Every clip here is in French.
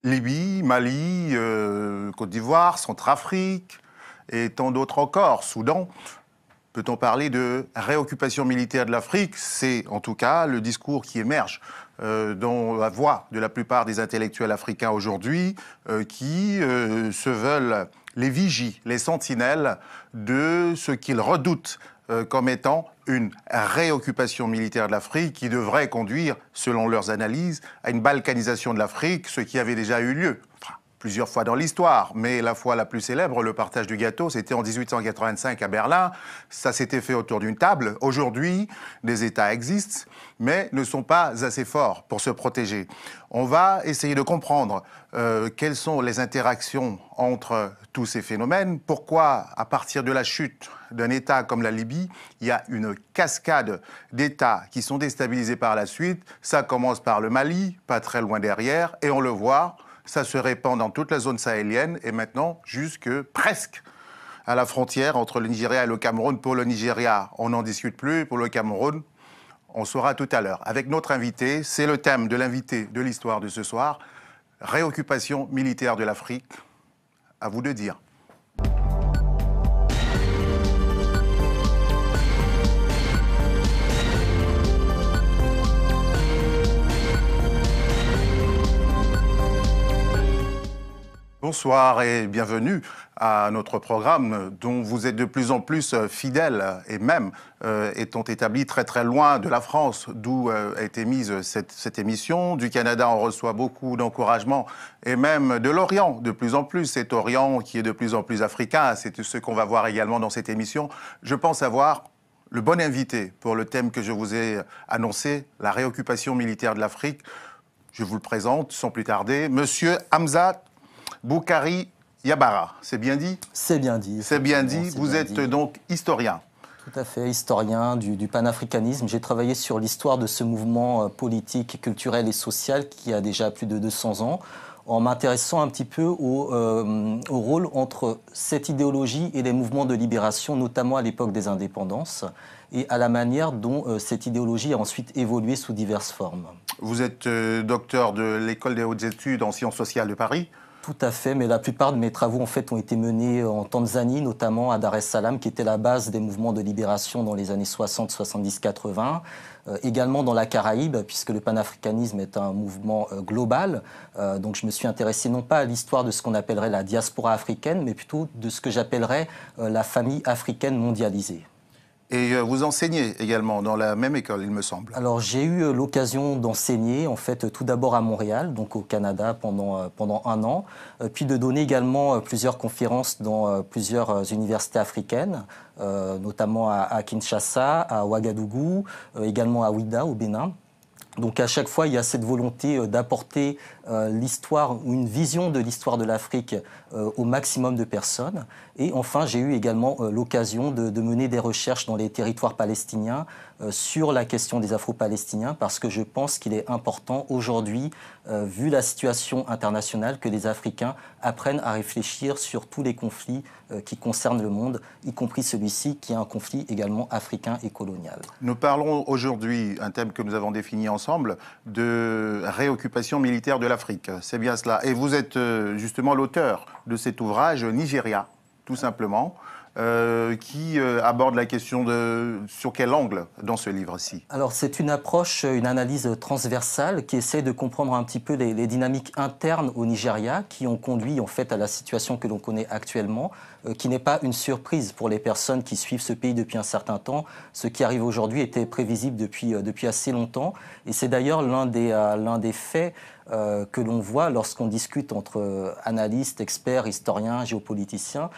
Libye, Mali, Côte d'Ivoire, Centrafrique et tant d'autres encore, Soudan. Peut-on parler de réoccupation militaire de l'Afrique? C'est en tout cas le discours qui émerge dans la voix de la plupart des intellectuels africains aujourd'hui qui se veulent les vigies, les sentinelles de ce qu'ils redoutent comme étant une réoccupation militaire de l'Afrique qui devrait conduire, selon leurs analyses, à une balkanisation de l'Afrique, ce qui avait déjà eu lieu. Plusieurs fois dans l'histoire, mais la fois la plus célèbre, le partage du gâteau, c'était en 1885 à Berlin. Ça s'était fait autour d'une table. Aujourd'hui, des États existent, mais ne sont pas assez forts pour se protéger. On va essayer de comprendre quelles sont les interactions entre tous ces phénomènes, pourquoi, à partir de la chute d'un État comme la Libye, il y a une cascade d'États qui sont déstabilisés par la suite. Ça commence par le Mali, pas très loin derrière, et on le voit, ça se répand dans toute la zone sahélienne et maintenant jusque presque à la frontière entre le Nigeria et le Cameroun. Pour le Nigeria, on n'en discute plus. Pour le Cameroun, on saura tout à l'heure. Avec notre invité, c'est le thème de l'invité de l'histoire de ce soir, réoccupation militaire de l'Afrique. À vous de dire. Bonsoir et bienvenue à notre programme dont vous êtes de plus en plus fidèles et même étant établis très très loin de la France d'où a été mise cette émission. Du Canada, on reçoit beaucoup d'encouragement et même de l'Orient de plus en plus. Cet Orient qui est de plus en plus africain, c'est ce qu'on va voir également dans cette émission. Je pense avoir le bon invité pour le thème que je vous ai annoncé, la réoccupation militaire de l'Afrique. Je vous le présente sans plus tarder, Monsieur Hamza Boukari Yabara, c'est bien dit? C'est bien dit. C'est bien dit. Vous êtes donc historien. Tout à fait, historien du panafricanisme. J'ai travaillé sur l'histoire de ce mouvement politique, culturel et social qui a déjà plus de 200 ans, en m'intéressant un petit peu au rôle entre cette idéologie et les mouvements de libération, notamment à l'époque des indépendances, et à la manière dont cette idéologie a ensuite évolué sous diverses formes. Vous êtes docteur de l'École des hautes études en sciences sociales de Paris. Tout à fait, mais la plupart de mes travaux en fait ont été menés en Tanzanie, notamment à Dar es Salaam, qui était la base des mouvements de libération dans les années 60, 70, 80. Également dans la Caraïbe, puisque le panafricanisme est un mouvement global. Donc je me suis intéressé non pas à l'histoire de ce qu'on appellerait la diaspora africaine, mais plutôt de ce que j'appellerais la famille africaine mondialisée. Et vous enseignez également dans la même école, il me semble. Alors j'ai eu l'occasion d'enseigner, en fait, tout d'abord à Montréal, donc au Canada, pendant un an, puis de donner également plusieurs conférences dans plusieurs universités africaines, notamment à Kinshasa, à Ouagadougou, également à Ouidah, au Bénin. Donc à chaque fois, il y a cette volonté d'apporter l'histoire ou une vision de l'histoire de l'Afrique au maximum de personnes. Et enfin, j'ai eu également l'occasion de mener des recherches dans les territoires palestiniens sur la question des Afro-Palestiniens, parce que je pense qu'il est important aujourd'hui, vu la situation internationale, que les Africains apprennent à réfléchir sur tous les conflits qui concernent le monde, y compris celui-ci qui est un conflit également africain et colonial. Nous parlons aujourd'hui, un thème que nous avons défini ensemble, de réoccupation militaire de l'Afrique. C'est bien cela. Et vous êtes justement l'auteur de cet ouvrage, Nigeria, tout simplement, qui aborde la question de sur quel angle dans ce livre-ci? Alors c'est une approche, une analyse transversale qui essaie de comprendre un petit peu les dynamiques internes au Nigeria qui ont conduit en fait à la situation que l'on connaît actuellement, qui n'est pas une surprise pour les personnes qui suivent ce pays depuis un certain temps. Ce qui arrive aujourd'hui était prévisible depuis assez longtemps, et c'est d'ailleurs l'un des faits que l'on voit lorsqu'on discute entre analystes, experts, historiens, géopoliticiens.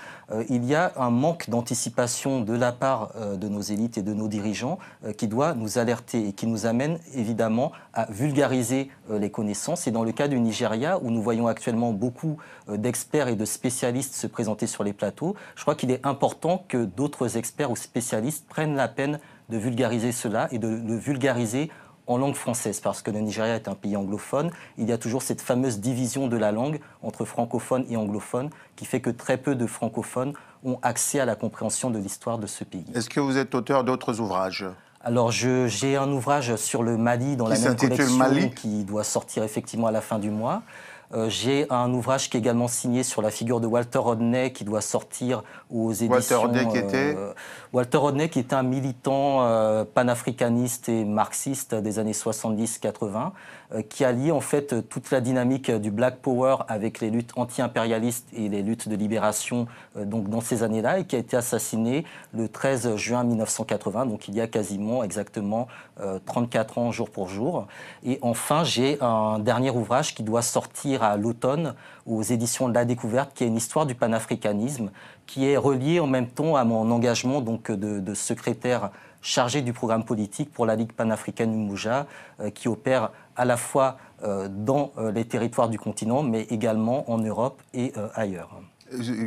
Il y a un manque d'anticipation de la part de nos élites et de nos dirigeants qui doit nous alerter et qui nous amène évidemment à vulgariser les connaissances. Et dans le cas du Nigeria, où nous voyons actuellement beaucoup d'experts et de spécialistes se présenter sur les plateaux, je crois qu'il est important que d'autres experts ou spécialistes prennent la peine de vulgariser cela et de le vulgariser en langue française, parce que le Nigeria est un pays anglophone. Il y a toujours cette fameuse division de la langue entre francophones et anglophones qui fait que très peu de francophones ont accès à la compréhension de l'histoire de ce pays. Est-ce que vous êtes auteur d'autres ouvrages? Alors j'ai un ouvrage sur le Mali dans la même collection qui doit sortir effectivement à la fin du mois. J'ai un ouvrage qui est également signé sur la figure de Walter Rodney qui doit sortir aux éditions... Walter Rodney qui était Walter Rodney qui était un militant panafricaniste et marxiste des années 70-80 qui allie en fait toute la dynamique du Black Power avec les luttes anti-impérialistes et les luttes de libération donc dans ces années-là et qui a été assassiné le 13 juin 1980, donc il y a quasiment exactement 34 ans jour pour jour. Et enfin, j'ai un dernier ouvrage qui doit sortir à l'automne aux éditions de La Découverte, qui est une histoire du panafricanisme, qui est reliée en même temps à mon engagement donc, de secrétaire chargé du programme politique pour la Ligue panafricaine Umoja, qui opère à la fois dans les territoires du continent, mais également en Europe et ailleurs.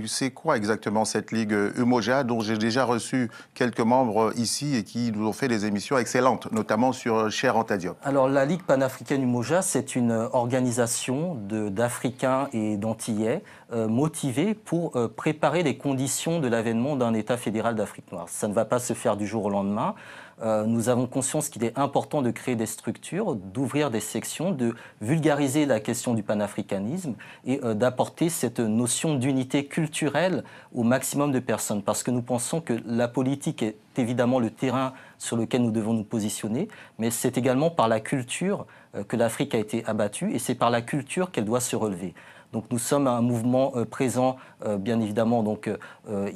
C'est quoi exactement cette Ligue Umoja dont j'ai déjà reçu quelques membres ici et qui nous ont fait des émissions excellentes, notamment sur Cheikh Anta Diop? Alors la Ligue panafricaine Umoja, c'est une organisation d'Africains et d'Antillais motivés pour préparer les conditions de l'avènement d'un État fédéral d'Afrique noire. Ça ne va pas se faire du jour au lendemain. Nous avons conscience qu'il est important de créer des structures, d'ouvrir des sections, de vulgariser la question du panafricanisme et d'apporter cette notion d'unité culturelle au maximum de personnes. Parce que nous pensons que la politique est évidemment le terrain sur lequel nous devons nous positionner, mais c'est également par la culture que l'Afrique a été abattue et c'est par la culture qu'elle doit se relever. Donc nous sommes un mouvement présent, bien évidemment, donc,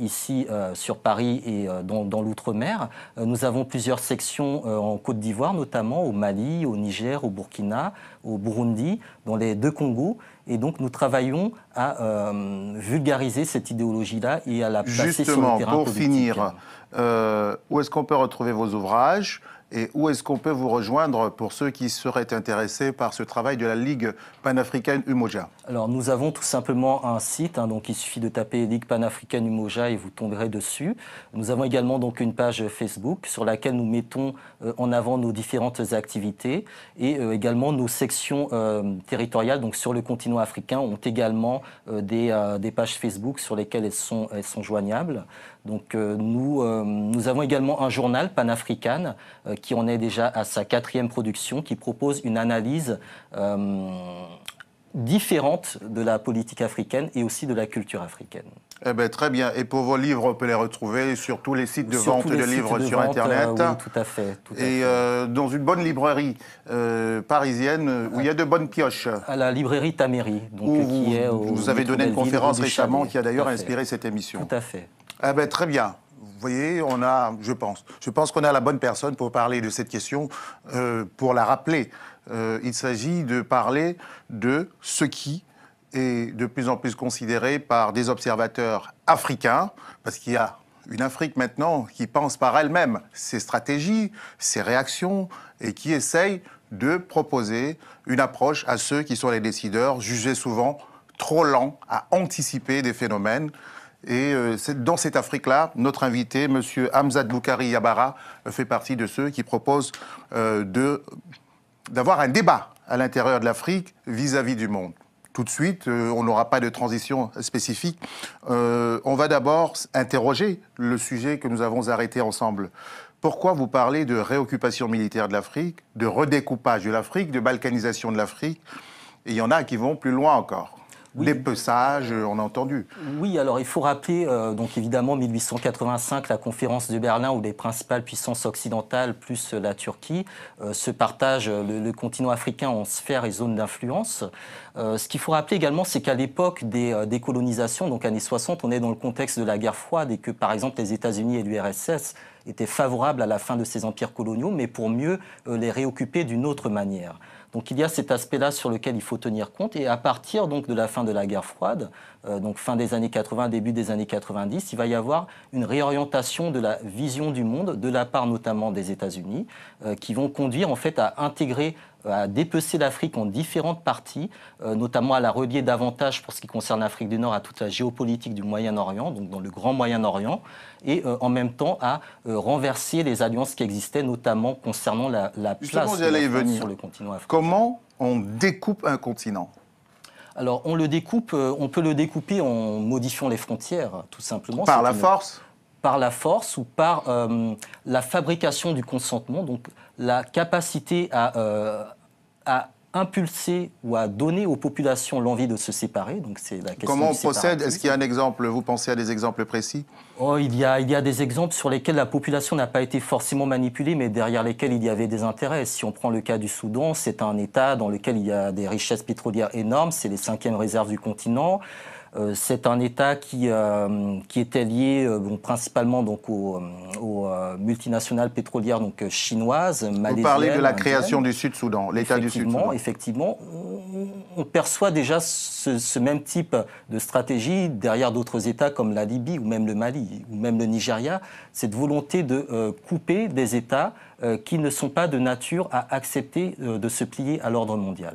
ici sur Paris et dans l'outre-mer. Nous avons plusieurs sections en Côte d'Ivoire, notamment au Mali, au Niger, au Burkina, au Burundi, dans les deux Congos. Et donc nous travaillons à vulgariser cette idéologie-là et à la placer sur le terrain politique. Justement, pour finir, où est-ce qu'on peut retrouver vos ouvrages ? Et où est-ce qu'on peut vous rejoindre pour ceux qui seraient intéressés par ce travail de la Ligue panafricaine Umoja? Alors nous avons tout simplement un site, donc il suffit de taper Ligue panafricaine Umoja et vous tomberez dessus. Nous avons également donc une page Facebook sur laquelle nous mettons en avant nos différentes activités et également nos sections territoriales, donc sur le continent africain, ont également des pages Facebook sur lesquelles elles sont joignables. Donc nous avons également un journal panafricain qui en est déjà à sa 4e production, qui propose une analyse différente de la politique africaine et aussi de la culture africaine. Eh bien, très bien. Et pour vos livres, on peut les retrouver sur tous les sites de vente de livres sur Internet. Oui, tout à fait. Et dans une bonne librairie parisienne où il y a de bonnes pioches. À la librairie Taméry. Donc, qui est vous avez donné une conférence récemment qui a d'ailleurs inspiré cette émission. Tout à fait. Eh bien, très bien. Vous voyez, on a, je pense qu'on a la bonne personne pour parler de cette question, pour la rappeler. Il s'agit de parler de ce qui est de plus en plus considéré par des observateurs africains, parce qu'il y a une Afrique maintenant qui pense par elle-même ses stratégies, ses réactions, et qui essaye de proposer une approche à ceux qui sont les décideurs, jugés souvent trop lents à anticiper des phénomènes. Et dans cette Afrique-là, notre invité, M. Hamzat Boukari Yabara, fait partie de ceux qui proposent d'avoir un débat à l'intérieur de l'Afrique vis-à-vis du monde. Tout de suite, on n'aura pas de transition spécifique. On va d'abord interroger le sujet que nous avons arrêté ensemble. Pourquoi vous parlez de réoccupation militaire de l'Afrique, de redécoupage de l'Afrique, de balkanisation de l'Afrique? Et il y en a qui vont plus loin encore. Oui. Dépeçage, on a entendu. Oui, alors il faut rappeler, donc évidemment, 1885, la conférence de Berlin où les principales puissances occidentales, plus la Turquie, se partagent le continent africain en sphères et zones d'influence. Ce qu'il faut rappeler également, c'est qu'à l'époque des colonisations, donc années 60, on est dans le contexte de la guerre froide et que, par exemple, les États-Unis et l'URSS étaient favorables à la fin de ces empires coloniaux, mais pour mieux les réoccuper d'une autre manière. Donc il y a cet aspect-là sur lequel il faut tenir compte. Et à partir donc, de la fin de la guerre froide, donc fin des années 80, début des années 90, il va y avoir une réorientation de la vision du monde, de la part notamment des États-Unis, qui vont conduire en fait à intégrer, à dépecer l'Afrique en différentes parties, notamment à la relier davantage pour ce qui concerne l'Afrique du Nord à toute la géopolitique du Moyen-Orient, donc dans le Grand Moyen-Orient, et en même temps à renverser les alliances qui existaient, notamment concernant la place de la France sur le continent africain. Comment on découpe un continent ? Alors on peut le découper en modifiant les frontières, tout simplement. Par la force ? Par la force ou par la fabrication du consentement, donc la capacité à impulsé ou a donné aux populations l'envie de se séparer. Donc c'est la question Comment on du procède? Est-ce séparatisme. qu'il y a un exemple? Vous pensez à des exemples précis? Oh, il y a des exemples sur lesquels la population n'a pas été forcément manipulée, mais derrière lesquels il y avait des intérêts. Si on prend le cas du Soudan, c'est un État dans lequel il y a des richesses pétrolières énormes, c'est les 5e réserves du continent. C'est un État qui était lié principalement donc, aux multinationales pétrolières donc, chinoises, malaisiennes. Vous parlez de la indiennes. création du Sud-Soudan, l'État du Sud-Soudan. Effectivement, on perçoit déjà ce même type de stratégie derrière d'autres États comme la Libye ou même le Mali ou même le Nigeria, cette volonté de couper des États qui ne sont pas de nature à accepter de se plier à l'ordre mondial.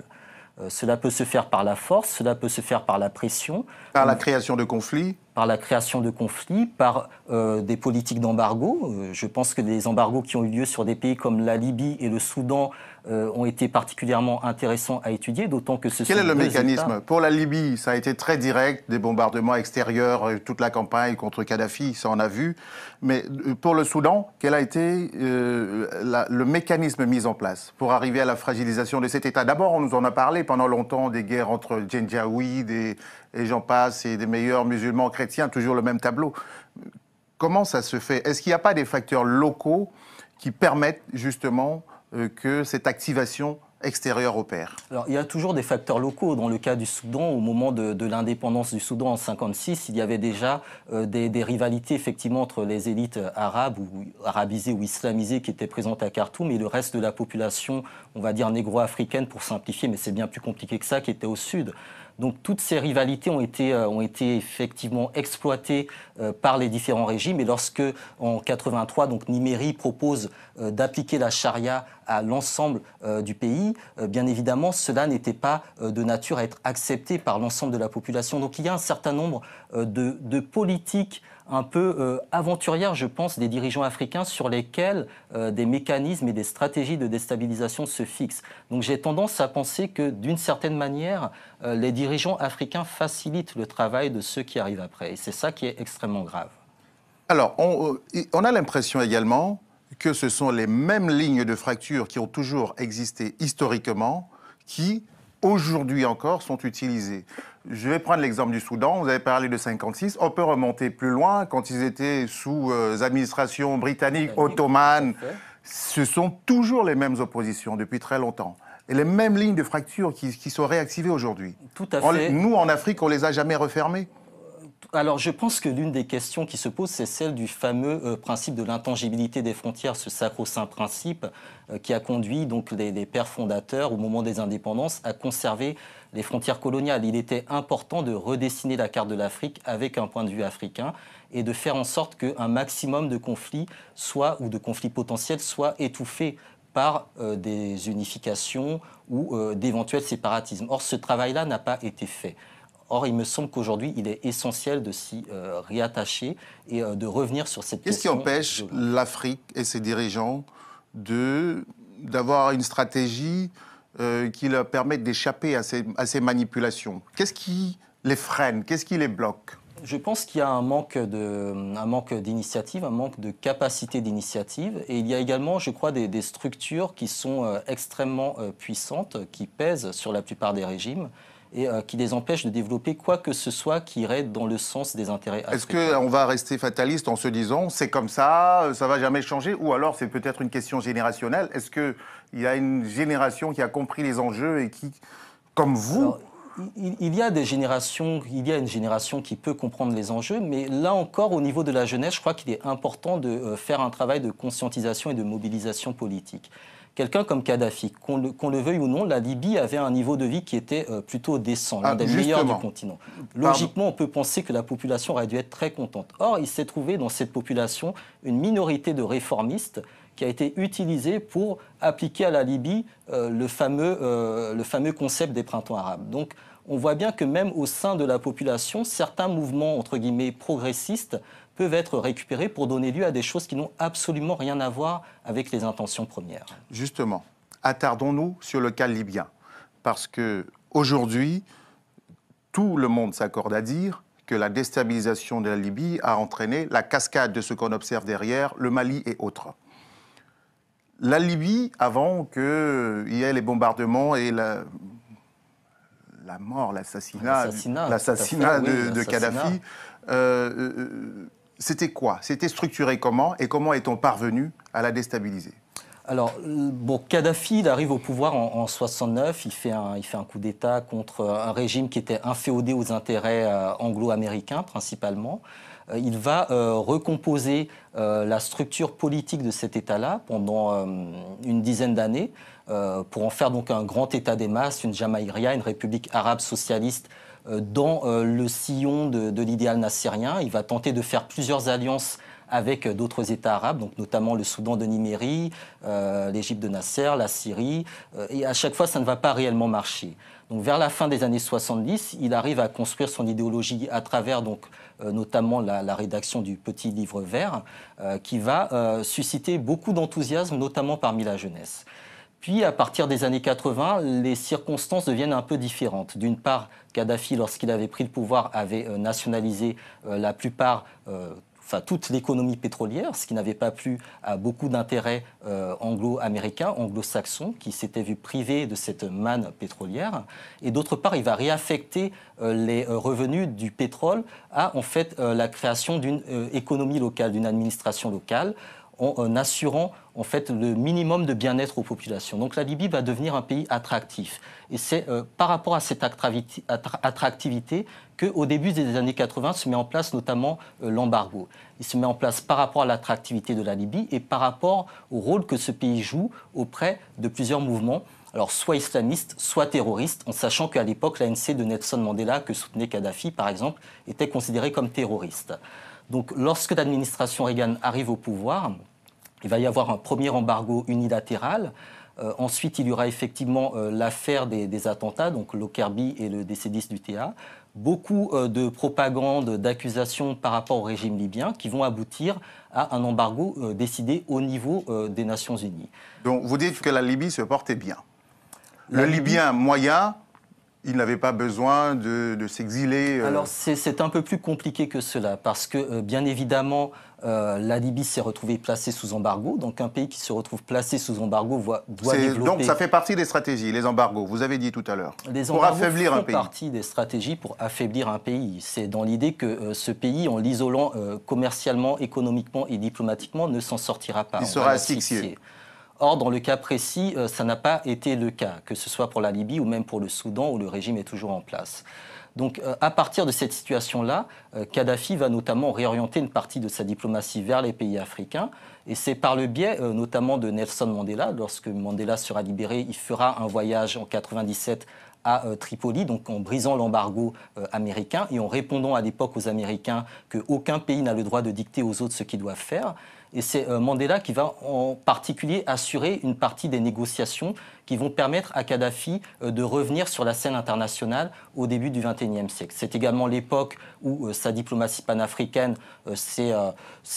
Cela peut se faire par la force, cela peut se faire par la pression. Par la création de conflits. Par la création de conflits, par des politiques d'embargo. Je pense que les embargos qui ont eu lieu sur des pays comme la Libye et le Soudan ont été particulièrement intéressants à étudier, d'autant que ce Quel sont est le deux mécanisme? États... Pour la Libye, ça a été très direct, des bombardements extérieurs, toute la campagne contre Kadhafi, ça on a vu. Mais pour le Soudan, quel a été le mécanisme mis en place pour arriver à la fragilisation de cet État? D'abord, on nous en a parlé pendant longtemps des guerres entre Janjaweed et j'en passe, et des meilleurs musulmans chrétiens, toujours le même tableau. Comment ça se fait? Est-ce qu'il n'y a pas des facteurs locaux qui permettent justement que cette activation extérieure opère? Alors, il y a toujours des facteurs locaux. Dans le cas du Soudan, au moment de l'indépendance du Soudan en 1956, il y avait déjà des rivalités effectivement entre les élites arabes ou arabisées ou islamisées qui étaient présentes à Khartoum et le reste de la population, on va dire négro-africaine pour simplifier, mais c'est bien plus compliqué que ça, qui était au sud. Donc toutes ces rivalités ont été effectivement exploitées par les différents régimes. Et lorsque, en 1983, donc Nimeri propose d'appliquer la charia à l'ensemble du pays, bien évidemment, cela n'était pas de nature à être accepté par l'ensemble de la population. Donc il y a un certain nombre de politiques un peu aventurières, je pense, des dirigeants africains sur lesquels des mécanismes et des stratégies de déstabilisation se fixent. Donc j'ai tendance à penser que, d'une certaine manière, les dirigeants africains facilitent le travail de ceux qui arrivent après. Et c'est ça qui est extrêmement grave. Alors, on a l'impression également que ce sont les mêmes lignes de fracture qui ont toujours existé historiquement qui, aujourd'hui encore, sont utilisées. Je vais prendre l'exemple du Soudan. Vous avez parlé de 56. On peut remonter plus loin. Quand ils étaient sous administration britannique, ottomane, ce sont toujours les mêmes oppositions depuis très longtemps. Et les mêmes lignes de fracture qui sont réactivées aujourd'hui. Tout à fait. Nous, en Afrique, on ne les a jamais refermées. Alors, je pense que l'une des questions qui se pose, c'est celle du fameux principe de l'intangibilité des frontières, ce sacro-saint principe qui a conduit donc les pères fondateurs, au moment des indépendances, à conserver les frontières coloniales. Il était important de redessiner la carte de l'Afrique avec un point de vue africain et de faire en sorte qu'un maximum de conflits ou de conflits potentiels soient étouffés par des unifications ou d'éventuels séparatismes. Or, ce travail-là n'a pas été fait. Or, il me semble qu'aujourd'hui, il est essentiel de s'y réattacher et de revenir sur cette question. Qu'est-ce qui empêche l'Afrique et ses dirigeants d'avoir une stratégie qui leur permette d'échapper à ces manipulations? Qu'est-ce qui les freine? Qu'est-ce qui les bloque? Je pense qu'il y a un manque d'initiative, un manque de capacité d'initiative. Et il y a également, je crois, des structures qui sont extrêmement puissantes, qui pèsent sur la plupart des régimes et qui les empêchent de développer quoi que ce soit qui irait dans le sens des intérêts africains. Est-ce qu'on va rester fataliste en se disant c'est comme ça ne va jamais changer? Ou alors c'est peut-être une question générationnelle? Est-ce qu'il y a une génération qui a compris les enjeux et qui, comme vous... Alors, il y a une génération qui peut comprendre les enjeux, mais là encore, au niveau de la jeunesse, je crois qu'il est important de faire un travail de conscientisation et de mobilisation politique. Quelqu'un comme Kadhafi, qu'on le veuille ou non, la Libye avait un niveau de vie qui était plutôt décent, l'un des meilleurs du continent. Logiquement, on peut penser que la population aurait dû être très contente. Or, il s'est trouvé dans cette population une minorité de réformistes qui a été utilisée pour appliquer à la Libye le fameux concept des printemps arabes. Donc, on voit bien que même au sein de la population, certains mouvements, entre guillemets, progressistes peuvent être récupérés pour donner lieu à des choses qui n'ont absolument rien à voir avec les intentions premières. Justement, attardons-nous sur le cas libyen. Parce qu'aujourd'hui, tout le monde s'accorde à dire que la déstabilisation de la Libye a entraîné la cascade de ce qu'on observe derrière, le Mali et autres. La Libye, avant qu'il y ait les bombardements et la mort, l'assassinat de Kadhafi, c'était quoi? C'était structuré comment? Et comment est-on parvenu à la déstabiliser? Alors, bon, Kadhafi, il arrive au pouvoir en 69, il fait un coup d'État contre un régime qui était inféodé aux intérêts anglo-américains principalement. Il va recomposer la structure politique de cet État-là pendant une dizaine d'années pour en faire donc un grand État des masses, une Jamaïria, une république arabe socialiste dans le sillon de l'idéal nassérien. Il va tenter de faire plusieurs alliances avec d'autres États arabes, donc notamment le Soudan de Nimérie, l'Égypte de Nasser, la Syrie, et à chaque fois ça ne va pas réellement marcher. Donc vers la fin des années 70, il arrive à construire son idéologie à travers donc notamment la rédaction du Petit Livre Vert, qui va susciter beaucoup d'enthousiasme, notamment parmi la jeunesse. Puis, à partir des années 80, les circonstances deviennent un peu différentes. D'une part, Kadhafi, lorsqu'il avait pris le pouvoir, avait nationalisé la plupart, toute l'économie pétrolière, ce qui n'avait pas plu à beaucoup d'intérêts anglo-américains, anglo-saxons, qui s'étaient vus privés de cette manne pétrolière. Et d'autre part, il va réaffecter les revenus du pétrole à, en fait, la création d'une économie locale, d'une administration locale, en assurant en fait le minimum de bien-être aux populations. Donc la Libye va devenir un pays attractif. Et c'est par rapport à cette attractivité qu'au début des années 80 se met en place notamment l'embargo. Il se met en place par rapport à l'attractivité de la Libye et par rapport au rôle que ce pays joue auprès de plusieurs mouvements, alors soit islamistes, soit terroristes, en sachant qu'à l'époque l'ANC de Nelson Mandela, que soutenait Kadhafi par exemple, était considérée comme terroriste. Donc lorsque l'administration Reagan arrive au pouvoir, il va y avoir un premier embargo unilatéral. Ensuite, il y aura effectivement l'affaire des attentats, donc Lockerbie et le décédiste du TA. Beaucoup de propagande, d'accusations par rapport au régime libyen qui vont aboutir à un embargo décidé au niveau des Nations Unies. Donc vous dites que la Libye se portait bien. Le Libyen moyen, il n'avait pas besoin de s'exiler. Alors c'est un peu plus compliqué que cela, parce que bien évidemment, la Libye s'est retrouvée placée sous embargo. Donc un pays qui se retrouve placé sous embargo doit développer... Donc ça fait partie des stratégies, les embargos, vous avez dit tout à l'heure. Les embargos font partie des stratégies pour affaiblir un pays. C'est dans l'idée que ce pays, en l'isolant commercialement, économiquement et diplomatiquement, ne s'en sortira pas. Il sera asphyxié. Or, dans le cas précis, ça n'a pas été le cas, que ce soit pour la Libye ou même pour le Soudan, où le régime est toujours en place. Donc, à partir de cette situation-là, Kadhafi va notamment réorienter une partie de sa diplomatie vers les pays africains. Et c'est par le biais, notamment de Nelson Mandela. Lorsque Mandela sera libéré, il fera un voyage en 1997 à Tripoli, donc en brisant l'embargo américain et en répondant à l'époque aux Américains qu'aucun pays n'a le droit de dicter aux autres ce qu'ils doivent faire. Et c'est Mandela qui va en particulier assurer une partie des négociations qui vont permettre à Kadhafi de revenir sur la scène internationale au début du XXIe siècle. C'est également l'époque où sa diplomatie panafricaine s'est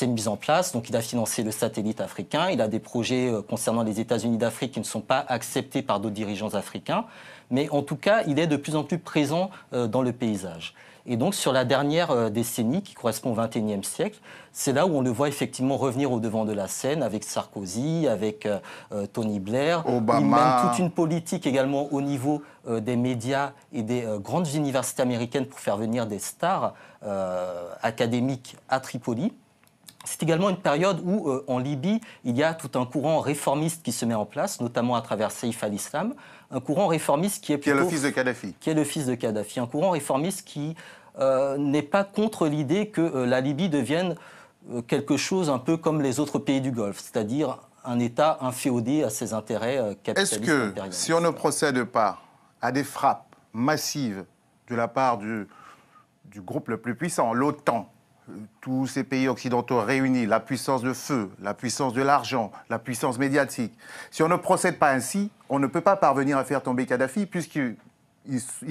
mise en place. Donc il a financé le satellite africain, il a des projets concernant les États-Unis d'Afrique qui ne sont pas acceptés par d'autres dirigeants africains. Mais en tout cas, il est de plus en plus présent dans le paysage. Et donc, sur la dernière décennie, qui correspond au XXIe siècle, c'est là où on le voit effectivement revenir au devant de la scène, avec Sarkozy, avec Tony Blair. Obama. Il mène toute une politique également au niveau des médias et des grandes universités américaines pour faire venir des stars académiques à Tripoli. C'est également une période où, en Libye, il y a tout un courant réformiste qui se met en place, notamment à travers Saïf al-Islam, un courant réformiste qui est plutôt... Qui est le fils de Kadhafi. Qui est le fils de Kadhafi. Un courant réformiste qui n'est pas contre l'idée que la Libye devienne quelque chose un peu comme les autres pays du Golfe, c'est-à-dire un État inféodé à ses intérêts capitalistes. Est-ce que, si on ne procède pas à des frappes massives de la part du groupe le plus puissant, l'OTAN, tous ces pays occidentaux réunis, la puissance de feu, la puissance de l'argent, la puissance médiatique. Si on ne procède pas ainsi, on ne peut pas parvenir à faire tomber Kadhafi, puisqu'ils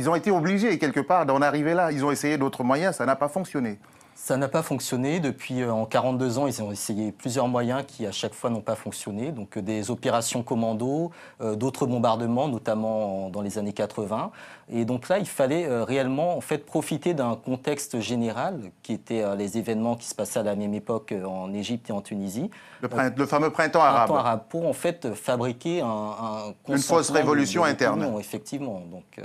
ont été obligés, quelque part, d'en arriver là. Ils ont essayé d'autres moyens, ça n'a pas fonctionné. Ça n'a pas fonctionné. Depuis en 42 ans, ils ont essayé plusieurs moyens qui, à chaque fois, n'ont pas fonctionné. Donc des opérations commando, d'autres bombardements, notamment dans les années 80. Et donc là, il fallait réellement en fait, profiter d'un contexte général, qui était les événements qui se passaient à la même époque en Égypte et en Tunisie. Le fameux printemps arabe. Printemps arabe, pour en fait fabriquer une fausse révolution interne. Effectivement. Donc,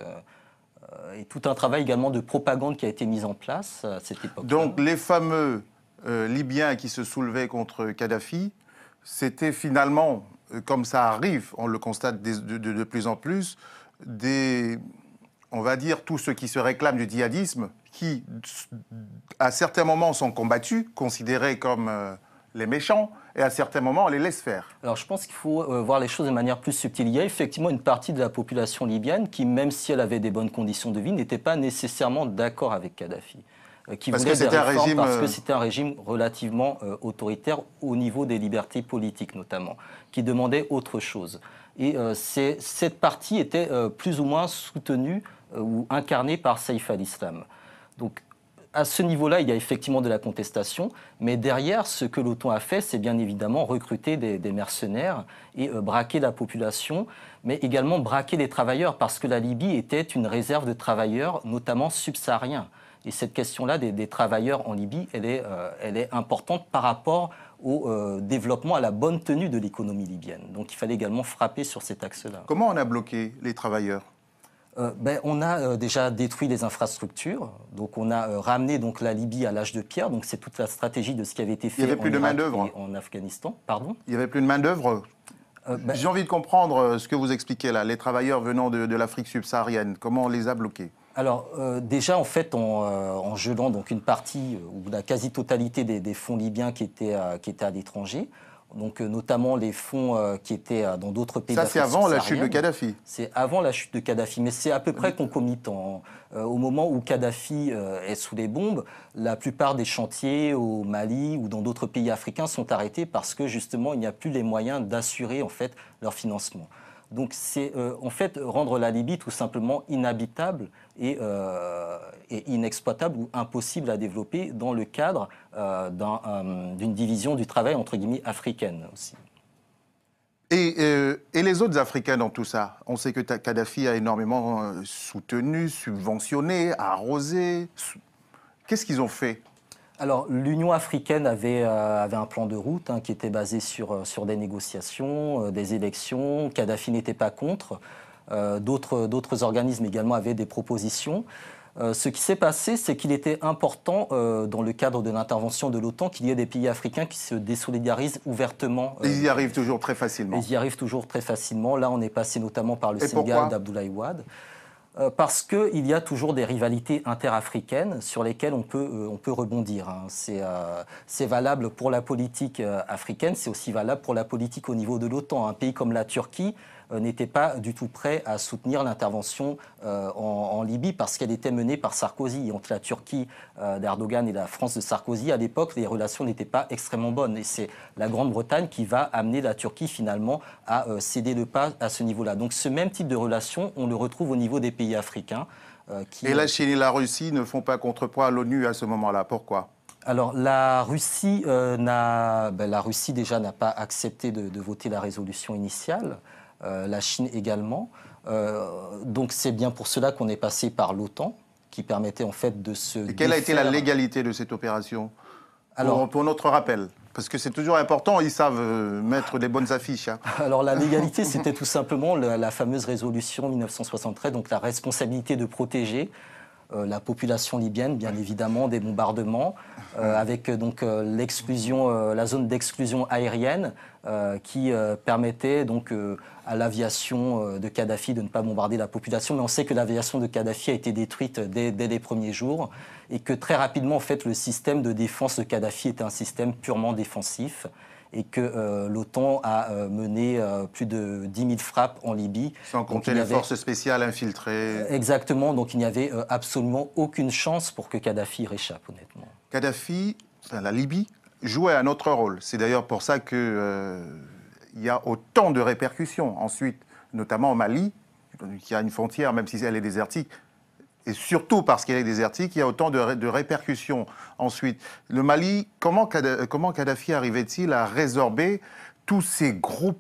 et tout un travail également de propagande qui a été mis en place à cette époque. Donc les fameux Libyens qui se soulevaient contre Kadhafi, c'était finalement, comme ça arrive, on le constate de plus en plus, on va dire, tous ceux qui se réclament du djihadisme, qui, à certains moments, sont combattus, considérés comme les méchants, et à certains moments, on les laisse faire. Alors je pense qu'il faut voir les choses de manière plus subtile. Il y a effectivement une partie de la population libyenne qui, même si elle avait des bonnes conditions de vie, n'était pas nécessairement d'accord avec Kadhafi. Parce que c'était un régime relativement autoritaire au niveau des libertés politiques notamment, qui demandait autre chose. Et cette partie était plus ou moins soutenue ou incarnée par Saïf al-Islam. Donc à ce niveau-là, il y a effectivement de la contestation, mais derrière, ce que l'OTAN a fait, c'est bien évidemment recruter des mercenaires et braquer la population, mais également braquer les travailleurs, parce que la Libye était une réserve de travailleurs, notamment subsahariens. Et cette question-là des travailleurs en Libye, elle est importante par rapport au développement, à la bonne tenue de l'économie libyenne. Donc il fallait également frapper sur cet axe-là. Comment on a bloqué les travailleurs ? On a déjà détruit les infrastructures, donc on a ramené donc, la Libye à l'âge de pierre, donc c'est toute la stratégie de ce qui avait été fait en Irak et en Afghanistan. Pardon ? Il n'y avait plus de main-d'œuvre. J'ai envie de comprendre ce que vous expliquez là, les travailleurs venant de l'Afrique subsaharienne, comment on les a bloqués ? Alors déjà en fait en gelant donc, une partie ou la quasi-totalité des fonds libyens qui étaient à l'étranger, donc notamment les fonds qui étaient dans d'autres pays. Ça, c'est avant la chute de Kadhafi. C'est avant la chute de Kadhafi, mais c'est à peu près concomitant. Au moment où Kadhafi est sous les bombes, la plupart des chantiers au Mali ou dans d'autres pays africains sont arrêtés parce que justement, il n'y a plus les moyens d'assurer en fait leur financement. Donc c'est en fait rendre la Libye tout simplement inhabitable et inexploitable ou impossible à développer dans le cadre d'une division du travail entre guillemets africaine aussi. Et les autres Africains dans tout ça? On sait que Kadhafi a énormément soutenu, subventionné, arrosé. Qu'est-ce qu'ils ont fait? Alors, l'Union africaine avait un plan de route qui était basé sur des négociations, des élections. Kadhafi n'était pas contre. D'autres organismes également avaient des propositions. Ce qui s'est passé, c'est qu'il était important, dans le cadre de l'intervention de l'OTAN, qu'il y ait des pays africains qui se désolidarisent ouvertement. Ils y arrivent toujours très facilement. Ils y arrivent toujours très facilement. Là, on est passé notamment par le Sénégal d'Abdoulaye Wade. Parce qu'il y a toujours des rivalités interafricaines sur lesquelles on peut rebondir. C'est valable pour la politique africaine, c'est aussi valable pour la politique au niveau de l'OTAN. Un pays comme la Turquie n'était pas du tout prêt à soutenir l'intervention en Libye parce qu'elle était menée par Sarkozy. Entre la Turquie d'Erdogan et la France de Sarkozy, à l'époque, les relations n'étaient pas extrêmement bonnes. Et c'est la Grande-Bretagne qui va amener la Turquie finalement à céder le pas à ce niveau-là. Donc ce même type de relation, on le retrouve au niveau des pays africains. Et la Chine et la Russie ne font pas contrepoids à l'ONU à ce moment-là. Pourquoi ? Alors la Russie déjà n'a pas accepté de voter la résolution initiale. La Chine également. Donc c'est bien pour cela qu'on est passé par l'OTAN, qui permettait en fait de se Et quelle a été la légalité de cette opération? Pour notre rappel, parce que c'est toujours important, ils savent mettre des bonnes affiches. Alors la légalité, c'était tout simplement la fameuse résolution 1973, donc la responsabilité de protéger la population libyenne, bien évidemment, des bombardements, avec donc la zone d'exclusion aérienne qui permettait donc à l'aviation de Kadhafi de ne pas bombarder la population. Mais on sait que l'aviation de Kadhafi a été détruite dès les premiers jours et que très rapidement, en fait, le système de défense de Kadhafi était un système purement défensif et que l'OTAN a mené plus de 10 000 frappes en Libye. Sans compter les forces spéciales infiltrées. Exactement, donc il n'y avait absolument aucune chance pour que Kadhafi réchappe, honnêtement. Kadhafi, la Libye, jouait un autre rôle. C'est d'ailleurs pour ça qu'il y a autant de répercussions. Ensuite, notamment au Mali, qui a une frontière, même si elle est désertique, et surtout parce qu'il est désertique, il y a autant de répercussions. Ensuite, le Mali, comment Kadhafi arrivait-il à résorber tous ces groupes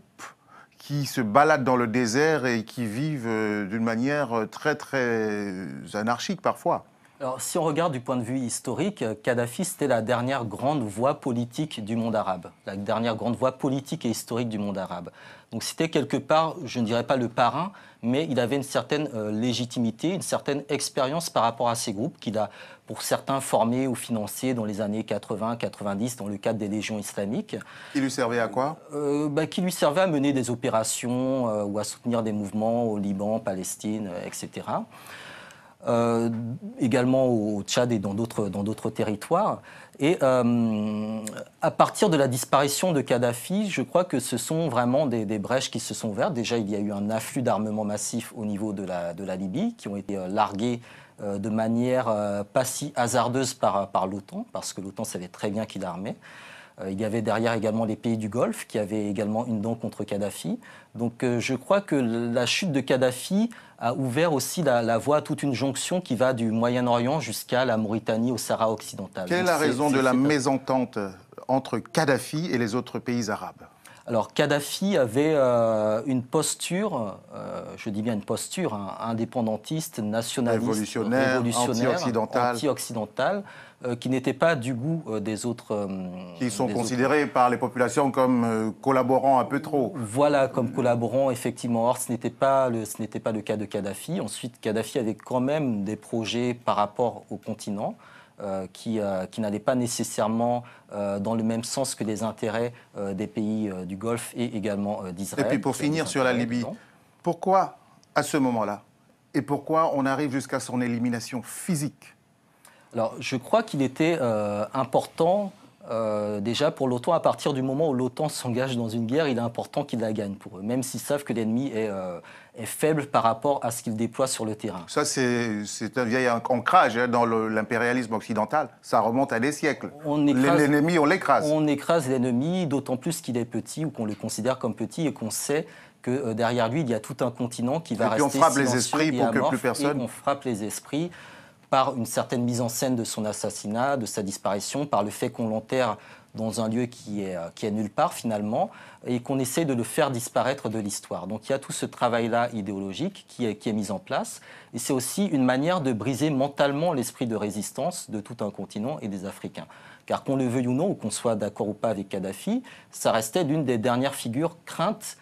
qui se baladent dans le désert et qui vivent d'une manière très, très anarchique parfois? Alors, si on regarde du point de vue historique, Kadhafi, c'était la dernière grande voix politique du monde arabe, la dernière grande voix politique et historique du monde arabe. Donc c'était quelque part, je ne dirais pas le parrain, mais il avait une certaine légitimité, une certaine expérience par rapport à ces groupes qu'il a, pour certains, formés ou financés dans les années 80-90 dans le cadre des légions islamiques. Qui lui servait à quoi? Qui lui servait à mener des opérations ou à soutenir des mouvements au Liban, Palestine, etc. Également au Tchad et dans d'autres territoires. Et à partir de la disparition de Kadhafi, je crois que ce sont vraiment des brèches qui se sont ouvertes. Déjà, il y a eu un afflux d'armements massifs au niveau de la Libye, qui ont été largués de manière pas si hasardeuse par l'OTAN, parce que l'OTAN savait très bien qui l'armait. Il y avait derrière également les pays du Golfe qui avaient également une dent contre Kadhafi. Donc je crois que la chute de Kadhafi a ouvert aussi la voie à toute une jonction qui va du Moyen-Orient jusqu'à la Mauritanie, au Sahara occidental. Quelle est la raison de la mésentente entre Kadhafi et les autres pays arabes? Alors Kadhafi avait une posture, je dis bien une posture, indépendantiste, nationaliste, révolutionnaire, anti-occidentale, qui n'était pas du goût des autres... qui sont considérés par les populations comme collaborants un peu trop. Voilà, comme collaborants, effectivement. Or, ce n'était pas le cas de Kadhafi. Ensuite, Kadhafi avait quand même des projets par rapport au continent. Qui n'allaient pas nécessairement dans le même sens que les intérêts des pays du Golfe et également d'Israël. Et puis pour finir sur la Libye, pourquoi à ce moment-là? Et pourquoi on arrive jusqu'à son élimination physique? Alors je crois qu'il était important déjà pour l'OTAN, à partir du moment où l'OTAN s'engage dans une guerre, il est important qu'il la gagne pour eux, même s'ils savent que l'ennemi est faible par rapport à ce qu'il déploie sur le terrain. Ça, c'est un vieil ancrage dans l'impérialisme occidental. Ça remonte à des siècles. L'ennemi, on l'écrase. On écrase l'ennemi, d'autant plus qu'il est petit ou qu'on le considère comme petit et qu'on sait que derrière lui, il y a tout un continent qui va rester silencieux. Et puis on frappe les esprits pour que plus personne... on frappe les esprits par une certaine mise en scène de son assassinat, de sa disparition, par le fait qu'on l'enterre dans un lieu qui est nulle part finalement, et qu'on essaie de le faire disparaître de l'histoire. Donc il y a tout ce travail-là idéologique qui est mis en place, et c'est aussi une manière de briser mentalement l'esprit de résistance de tout un continent et des Africains. Car qu'on le veuille ou non, ou qu'on soit d'accord ou pas avec Kadhafi, ça restait l'une des dernières figures craintes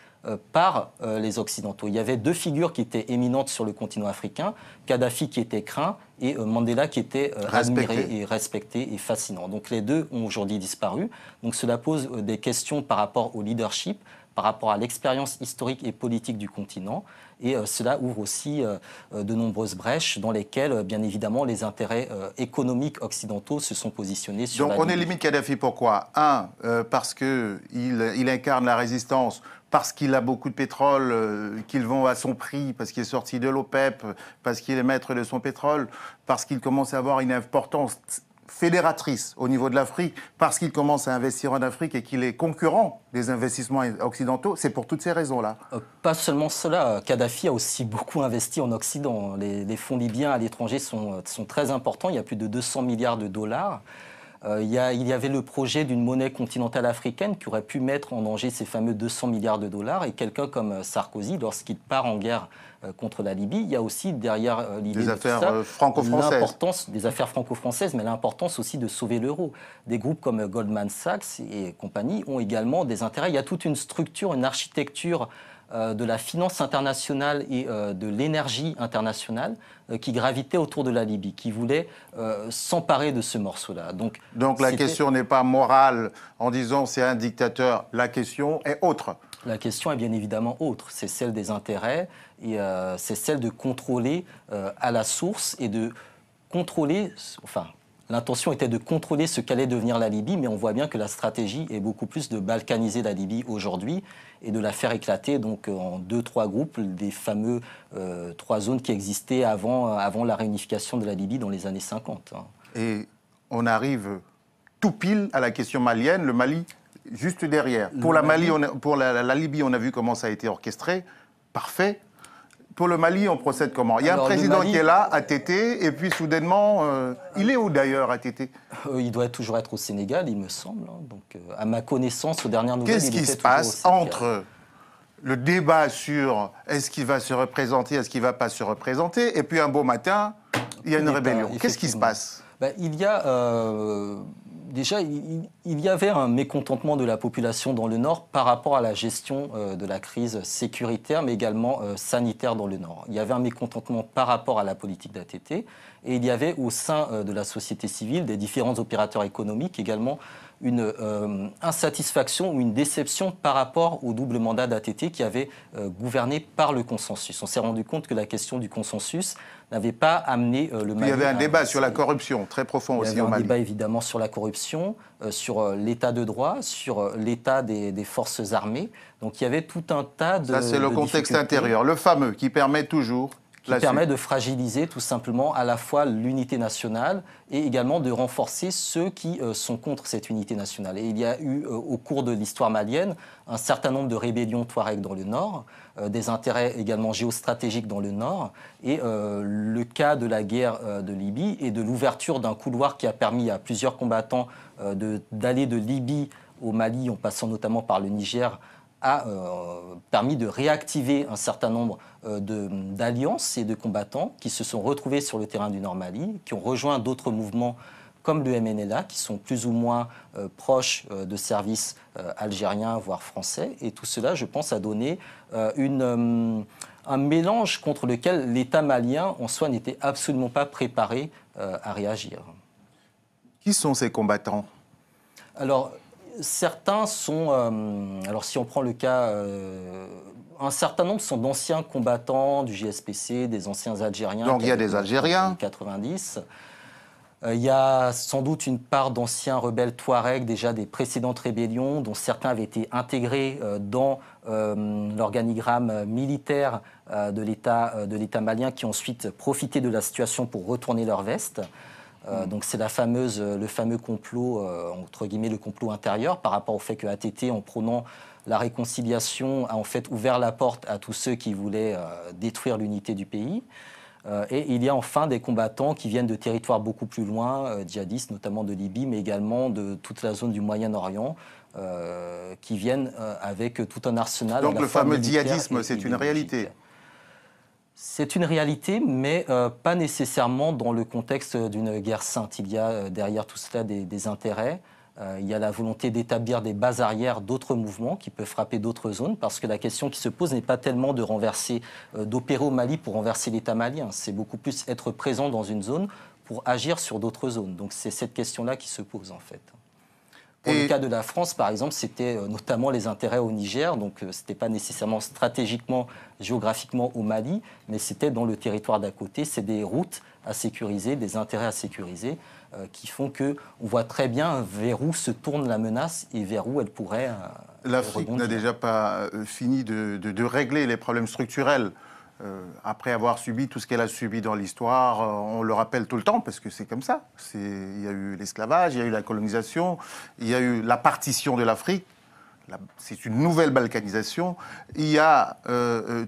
par les Occidentaux. Il y avait deux figures qui étaient éminentes sur le continent africain, Kadhafi qui était craint et Mandela qui était admiré et respecté et fascinant. Donc les deux ont aujourd'hui disparu. Donc cela pose des questions par rapport au leadership, par rapport à l'expérience historique et politique du continent. Et cela ouvre aussi de nombreuses brèches dans lesquelles, bien évidemment, les intérêts économiques occidentaux se sont positionnés sur la Libye. Donc on élimine Kadhafi pourquoi? Parce qu'il incarne la résistance, parce qu'il a beaucoup de pétrole qu'il vend à son prix, parce qu'il est sorti de l'OPEP, parce qu'il est maître de son pétrole, parce qu'il commence à avoir une importance fédératrice au niveau de l'Afrique, parce qu'il commence à investir en Afrique et qu'il est concurrent des investissements occidentaux. C'est pour toutes ces raisons-là. Pas seulement cela. Kadhafi a aussi beaucoup investi en Occident. Les fonds libyens à l'étranger sont très importants. Il y a plus de 200 milliards de dollars. Il y avait le projet d'une monnaie continentale africaine qui aurait pu mettre en danger ces fameux 200 milliards de dollars. Et quelqu'un comme Sarkozy, lorsqu'il part en guerre contre la Libye, il y a aussi derrière l'idée des affaires franco-françaises. Des affaires franco-françaises, mais l'importance aussi de sauver l'euro. Des groupes comme Goldman Sachs et compagnie ont également des intérêts. Il y a toute une structure, une architecture de la finance internationale et de l'énergie internationale qui gravitait autour de la Libye, qui voulait s'emparer de ce morceau-là. Donc la question n'est pas morale en disant c'est un dictateur, la question est autre. La question est bien évidemment autre, c'est celle des intérêts et c'est celle de contrôler à la source et de contrôler, l'intention était de contrôler ce qu'allait devenir la Libye, mais on voit bien que la stratégie est beaucoup plus de balkaniser la Libye aujourd'hui et de la faire éclater donc en 2-3 groupes, des fameux 3 zones qui existaient avant la réunification de la Libye dans les années 50. Et on arrive tout pile à la question malienne, le Mali juste derrière. Pour la Libye, on a vu comment ça a été orchestré, parfait. Pour le Mali, on procède comment? Il y a un président qui est là, ATT, et puis soudainement, il est où d'ailleurs, ATT? Il doit toujours être au Sénégal, il me semble. Donc, à ma connaissance, aux dernières nouvelles, qu'est-ce qui se passe entre le débat sur est-ce qu'il va se représenter, est-ce qu'il ne va pas se représenter, et puis un beau matin, il y a une rébellion. Qu'est-ce qui se passe? Il y a... Déjà, il y avait un mécontentement de la population dans le Nord par rapport à la gestion de la crise sécuritaire, mais également sanitaire dans le Nord. Il y avait un mécontentement par rapport à la politique d'ATT, et il y avait au sein de la société civile, des différents opérateurs économiques, également une insatisfaction ou une déception par rapport au double mandat d'ATT qui avait gouverné par le consensus. On s'est rendu compte que la question du consensus n'avait pas amené le Mali. Il y avait un débat sur la corruption, très profond aussi au Mali. Il y avait un débat évidemment sur la corruption, sur l'état de droit, sur l'état des forces armées. Donc il y avait tout un tas de... Ça c'est le contexte intérieur, le fameux, qui permet toujours... Qui permet de fragiliser tout simplement à la fois l'unité nationale et également de renforcer ceux qui sont contre cette unité nationale. Et il y a eu au cours de l'histoire malienne un certain nombre de rébellions touareg dans le nord, des intérêts également géostratégiques dans le nord, et le cas de la guerre de Libye et de l'ouverture d'un couloir qui a permis à plusieurs combattants d'aller de Libye au Mali en passant notamment par le Niger a permis de réactiver un certain nombre d'alliances et de combattants qui se sont retrouvés sur le terrain du Nord Mali, qui ont rejoint d'autres mouvements comme le MNLA, qui sont plus ou moins proches de services algériens, voire français. Et tout cela, je pense, a donné un mélange contre lequel l'État malien, en soi, n'était absolument pas préparé à réagir. Qui sont ces combattants? Alors, certains sont, alors si on prend le cas, un certain nombre sont d'anciens combattants du GSPC, des anciens Algériens. Donc il y a des Algériens. 90. Il y a sans doute une part d'anciens rebelles Touareg, déjà des précédentes rébellions, dont certains avaient été intégrés dans l'organigramme militaire de l'État malien, qui ont ensuite profité de la situation pour retourner leur veste. Donc c'est le fameux complot, entre guillemets, le complot intérieur par rapport au fait que ATT, en prônant la réconciliation, a en fait ouvert la porte à tous ceux qui voulaient détruire l'unité du pays. Et il y a enfin des combattants qui viennent de territoires beaucoup plus loin, djihadistes, notamment de Libye, mais également de toute la zone du Moyen-Orient, qui viennent avec tout un arsenal. Donc le fameux djihadisme, c'est une réalité? C'est une réalité, mais pas nécessairement dans le contexte d'une guerre sainte. Il y a derrière tout cela des intérêts. Il y a la volonté d'établir des bases arrières d'autres mouvements qui peuvent frapper d'autres zones, parce que la question qui se pose n'est pas tellement de renverser, d'opérer au Mali pour renverser l'État malien. C'est beaucoup plus être présent dans une zone pour agir sur d'autres zones. Donc c'est cette question-là qui se pose en fait. Pour le cas de la France, par exemple, c'était notamment les intérêts au Niger, donc ce n'était pas nécessairement stratégiquement, géographiquement au Mali, mais c'était dans le territoire d'à côté. C'est des routes à sécuriser, des intérêts à sécuriser, qui font qu'on voit très bien vers où se tourne la menace et vers où elle pourrait L'Afrique n'a déjà pas fini de régler les problèmes structurels. Après avoir subi tout ce qu'elle a subi dans l'histoire, on le rappelle tout le temps parce que c'est comme ça. Il y a eu l'esclavage, il y a eu la colonisation, il y a eu la partition de l'Afrique. C'est une nouvelle balkanisation. Il y a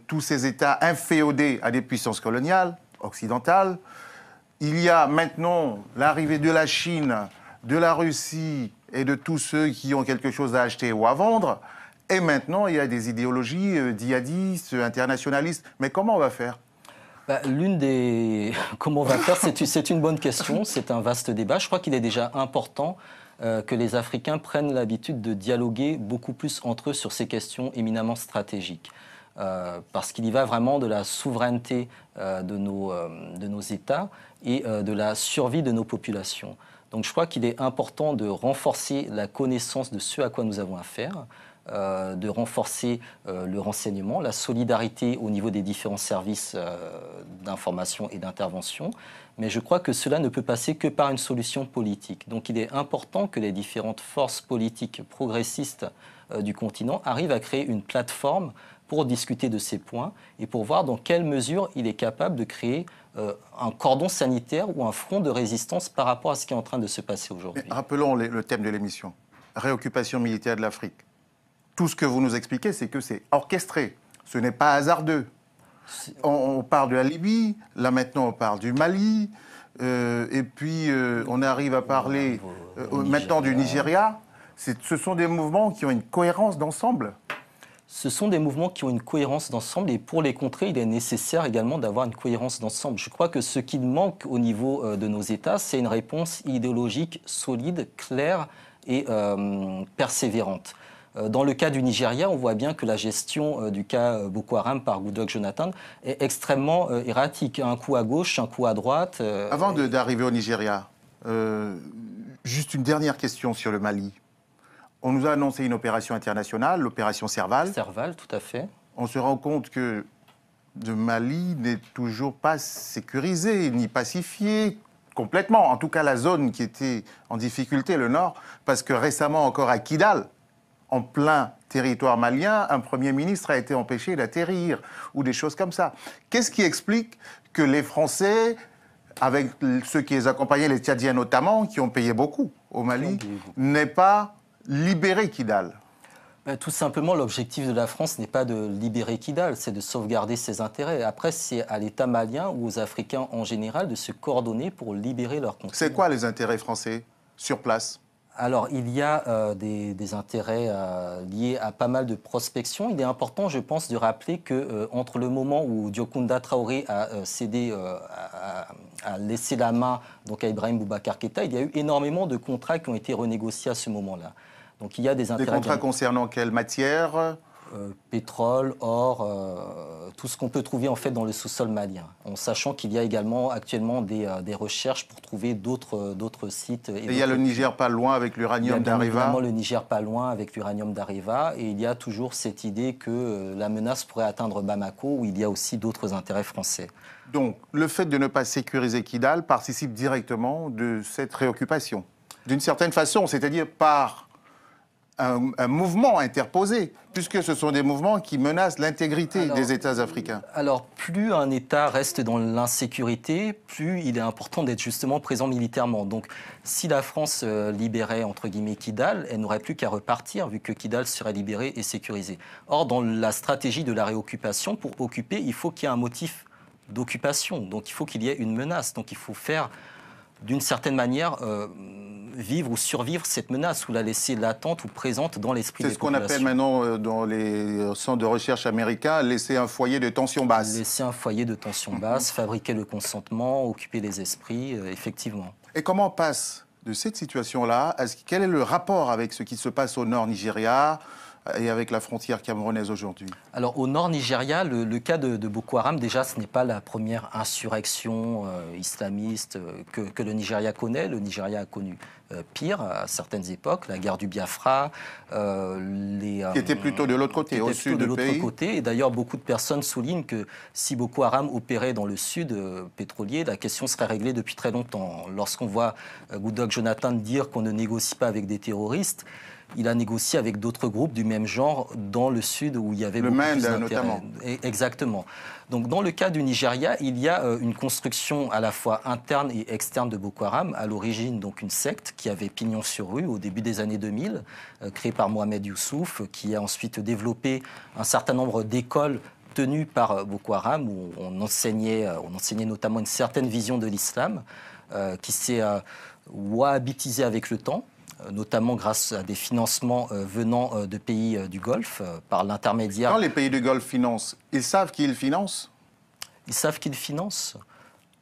tous ces États inféodés à des puissances coloniales, occidentales. Il y a maintenant l'arrivée de la Chine, de la Russie et de tous ceux qui ont quelque chose à acheter ou à vendre. Et maintenant, il y a des idéologies djihadistes, internationalistes. Mais comment on va faire? Comment on va faire, c'est une bonne question, c'est un vaste débat. Je crois qu'il est déjà important que les Africains prennent l'habitude de dialoguer beaucoup plus entre eux sur ces questions éminemment stratégiques. Parce qu'il y va vraiment de la souveraineté de nos États et de la survie de nos populations. Donc je crois qu'il est important de renforcer la connaissance de ce à quoi nous avons affaire, de renforcer le renseignement, la solidarité au niveau des différents services d'information et d'intervention. Mais je crois que cela ne peut passer que par une solution politique. Donc il est important que les différentes forces politiques progressistes du continent arrivent à créer une plateforme pour discuter de ces points et pour voir dans quelle mesure il est capable de créer un cordon sanitaire ou un front de résistance par rapport à ce qui est en train de se passer aujourd'hui. Rappelons le thème de l'émission, réoccupation militaire de l'Afrique. Tout ce que vous nous expliquez, c'est que c'est orchestré, ce n'est pas hasardeux. On parle de la Libye, là maintenant on parle du Mali, et puis on arrive à parler maintenant du Nigeria. Ce sont des mouvements qui ont une cohérence d'ensemble. Ce sont des mouvements qui ont une cohérence d'ensemble et pour les contrer, il est nécessaire également d'avoir une cohérence d'ensemble. Je crois que ce qui manque au niveau de nos États, c'est une réponse idéologique solide, claire et persévérante. Dans le cas du Nigeria, on voit bien que la gestion du cas Boko Haram par Goodluck Jonathan est extrêmement erratique. Un coup à gauche, un coup à droite. Avant d'arriver au Nigeria, juste une dernière question sur le Mali. On nous a annoncé une opération internationale, l'opération Serval. Serval, tout à fait. On se rend compte que le Mali n'est toujours pas sécurisé, ni pacifié complètement. En tout cas, la zone qui était en difficulté, le nord, parce que récemment encore à Kidal, en plein territoire malien, un Premier ministre a été empêché d'atterrir, ou des choses comme ça. Qu'est-ce qui explique que les Français, avec ceux qui les accompagnaient, les Tchadiens notamment, qui ont payé beaucoup au Mali, n'aient pas libéré Kidal? Tout simplement, l'objectif de la France n'est pas de libérer Kidal, c'est de sauvegarder ses intérêts. Après, c'est à l'État malien ou aux Africains en général de se coordonner pour libérer leur continent. C'est quoi les intérêts français sur place? Alors, il y a des intérêts liés à pas mal de prospection. Il est important, je pense, de rappeler que entre le moment où Diokounda Traoré a cédé, a laissé la main donc, à Ibrahim Boubacar Keïta, il y a eu énormément de contrats qui ont été renégociés à ce moment-là. Donc, il y a des intérêts. Des contrats concernant quelle matière? Pétrole, or, tout ce qu'on peut trouver en fait dans le sous-sol malien, en sachant qu'il y a également actuellement des recherches pour trouver d'autres sites. Et il y a le Niger pas loin avec l'uranium d'Areva. Évidemment le Niger pas loin avec l'uranium d'Areva, et il y a toujours cette idée que la menace pourrait atteindre Bamako, où il y a aussi d'autres intérêts français. Donc, le fait de ne pas sécuriser Kidal participe directement de cette réoccupation, d'une certaine façon, c'est-à-dire par un mouvement interposé, puisque ce sont des mouvements qui menacent l'intégrité des États africains. Alors, plus un État reste dans l'insécurité, plus il est important d'être justement présent militairement. Donc, si la France libérait, entre guillemets, Kidal, elle n'aurait plus qu'à repartir, vu que Kidal serait libéré et sécurisé. Or, dans la stratégie de la réoccupation, pour occuper, il faut qu'il y ait un motif d'occupation. Donc, il faut qu'il y ait une menace. Donc, il faut faire, d'une certaine manière, vivre ou survivre cette menace ou la laisser latente ou présente dans l'esprit des populations. C'est ce qu'on appelle maintenant dans les centres de recherche américains laisser un foyer de tension basse. Laisser un foyer de tension basse, fabriquer le consentement, occuper les esprits, effectivement. Et comment on passe de cette situation-là, quel est le rapport avec ce qui se passe au nord Nigeria et avec la frontière camerounaise aujourd'hui? Alors au nord Nigeria, le cas de Boko Haram, déjà ce n'est pas la première insurrection islamiste que le Nigeria connaît. Le Nigeria a connu pire à certaines époques, la guerre du Biafra. Qui était plutôt de l'autre côté, au sud du pays. Et d'ailleurs, beaucoup de personnes soulignent que si Boko Haram opérait dans le sud pétrolier, la question serait réglée depuis très longtemps. Lorsqu'on voit Goodluck Jonathan dire qu'on ne négocie pas avec des terroristes, il a négocié avec d'autres groupes du même genre dans le sud où il y avait beaucoup plus d'intérêt. Notamment. Exactement. Donc dans le cas du Nigeria, il y a une construction à la fois interne et externe de Boko Haram. À l'origine, donc une secte qui avait pignon sur rue au début des années 2000, créée par Mohamed Youssouf, qui a ensuite développé un certain nombre d'écoles tenues par Boko Haram, où on enseignait notamment une certaine vision de l'islam, qui s'est wahhabitisée avec le temps, notamment grâce à des financements venant de pays du Golfe, par l'intermédiaire... Quand les pays du Golfe financent, ils savent qui ils financent? Ils savent qu'ils financent.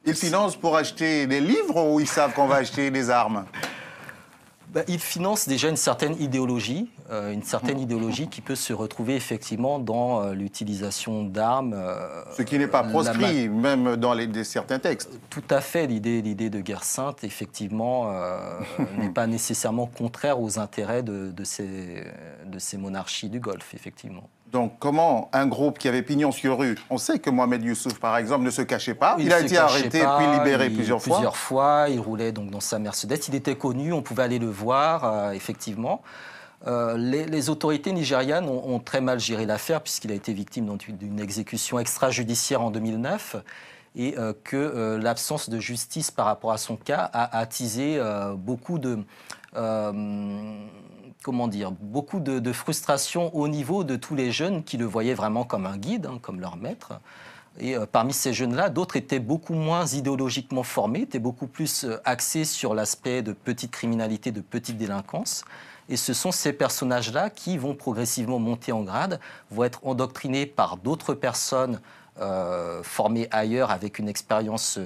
Ils financent pour acheter des livres ou ils savent qu'on va acheter des armes? Ils financent déjà une certaine idéologie qui peut se retrouver effectivement dans l'utilisation d'armes. Ce qui n'est pas proscrit, même dans certains textes. Tout à fait. L'idée de guerre sainte, effectivement, n'est pas nécessairement contraire aux intérêts de ces monarchies du Golfe, effectivement. Donc comment un groupe qui avait pignon sur rue, on sait que Mohamed Youssouf, par exemple, ne se cachait pas, il a été arrêté puis libéré plusieurs fois. Plusieurs fois, il roulait donc dans sa Mercedes, il était connu, on pouvait aller le voir, effectivement. Les autorités nigérianes ont très mal géré l'affaire puisqu'il a été victime d'une exécution extrajudiciaire en 2009 et que l'absence de justice par rapport à son cas a attisé beaucoup de... beaucoup de frustration au niveau de tous les jeunes qui le voyaient vraiment comme un guide, comme leur maître. Et parmi ces jeunes-là, d'autres étaient beaucoup moins idéologiquement formés, étaient beaucoup plus axés sur l'aspect de petite criminalité, de petite délinquance. Et ce sont ces personnages-là qui vont progressivement monter en grade, vont être endoctrinés par d'autres personnes formées ailleurs avec une expérience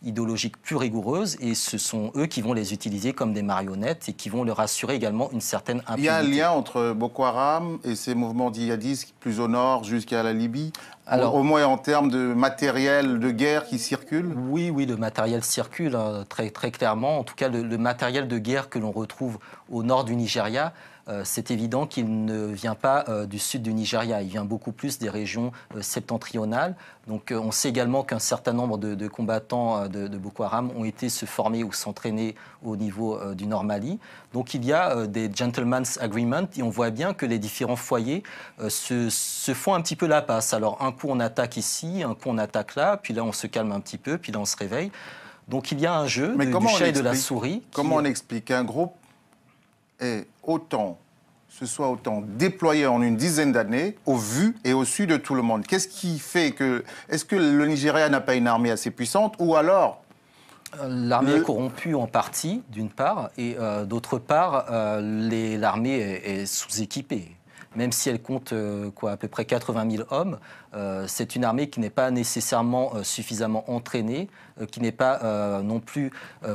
idéologique plus rigoureuse, et ce sont eux qui vont les utiliser comme des marionnettes et qui vont leur assurer également une certaine impunité. Il y a un lien entre Boko Haram et ces mouvements djihadistes plus au nord jusqu'à la Libye, alors, au moins en termes de matériel de guerre qui circule? Oui, oui, le matériel circule très, très clairement. En tout cas, le matériel de guerre que l'on retrouve au nord du Nigeria, c'est évident qu'il ne vient pas du sud du Nigeria. Il vient beaucoup plus des régions septentrionales. Donc on sait également qu'un certain nombre de combattants de Boko Haram ont été se former ou s'entraîner au niveau du Nord Mali. Donc il y a des gentleman's agreements et on voit bien que les différents foyers se font un petit peu la passe. Alors un coup on attaque ici, un coup on attaque là, puis là on se calme un petit peu, puis là on se réveille. Donc il y a un jeu du chat et de la souris. Comment on explique qu'un groupe se soit autant déployé en une dizaine d'années, au vu et au su de tout le monde? Qu'est-ce qui fait que... Est-ce que le Nigeria n'a pas une armée assez puissante, ou alors... L'armée est corrompue en partie, d'une part, et d'autre part, l'armée est sous-équipée. Même si elle compte à peu près 80 000 hommes, c'est une armée qui n'est pas nécessairement suffisamment entraînée, qui n'est pas non plus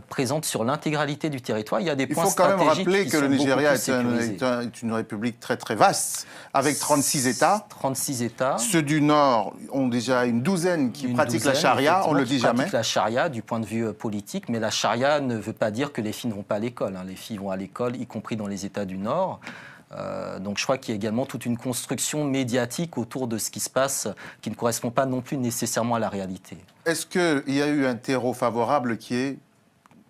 présente sur l'intégralité du territoire. Il y a des points stratégiques. Il faut quand même rappeler que le Nigeria est une république très très vaste, avec 36 États. 36 États. Ceux du Nord ont déjà une douzaine qui pratiquent la charia, on ne le dit jamais. Pratiquent la charia du point de vue politique, mais la charia ne veut pas dire que les filles ne vont pas à l'école. Les filles vont à l'école, y compris dans les États du Nord. Donc je crois qu'il y a également toute une construction médiatique autour de ce qui se passe qui ne correspond pas non plus nécessairement à la réalité. Est-ce qu'il y a eu un terreau favorable qui est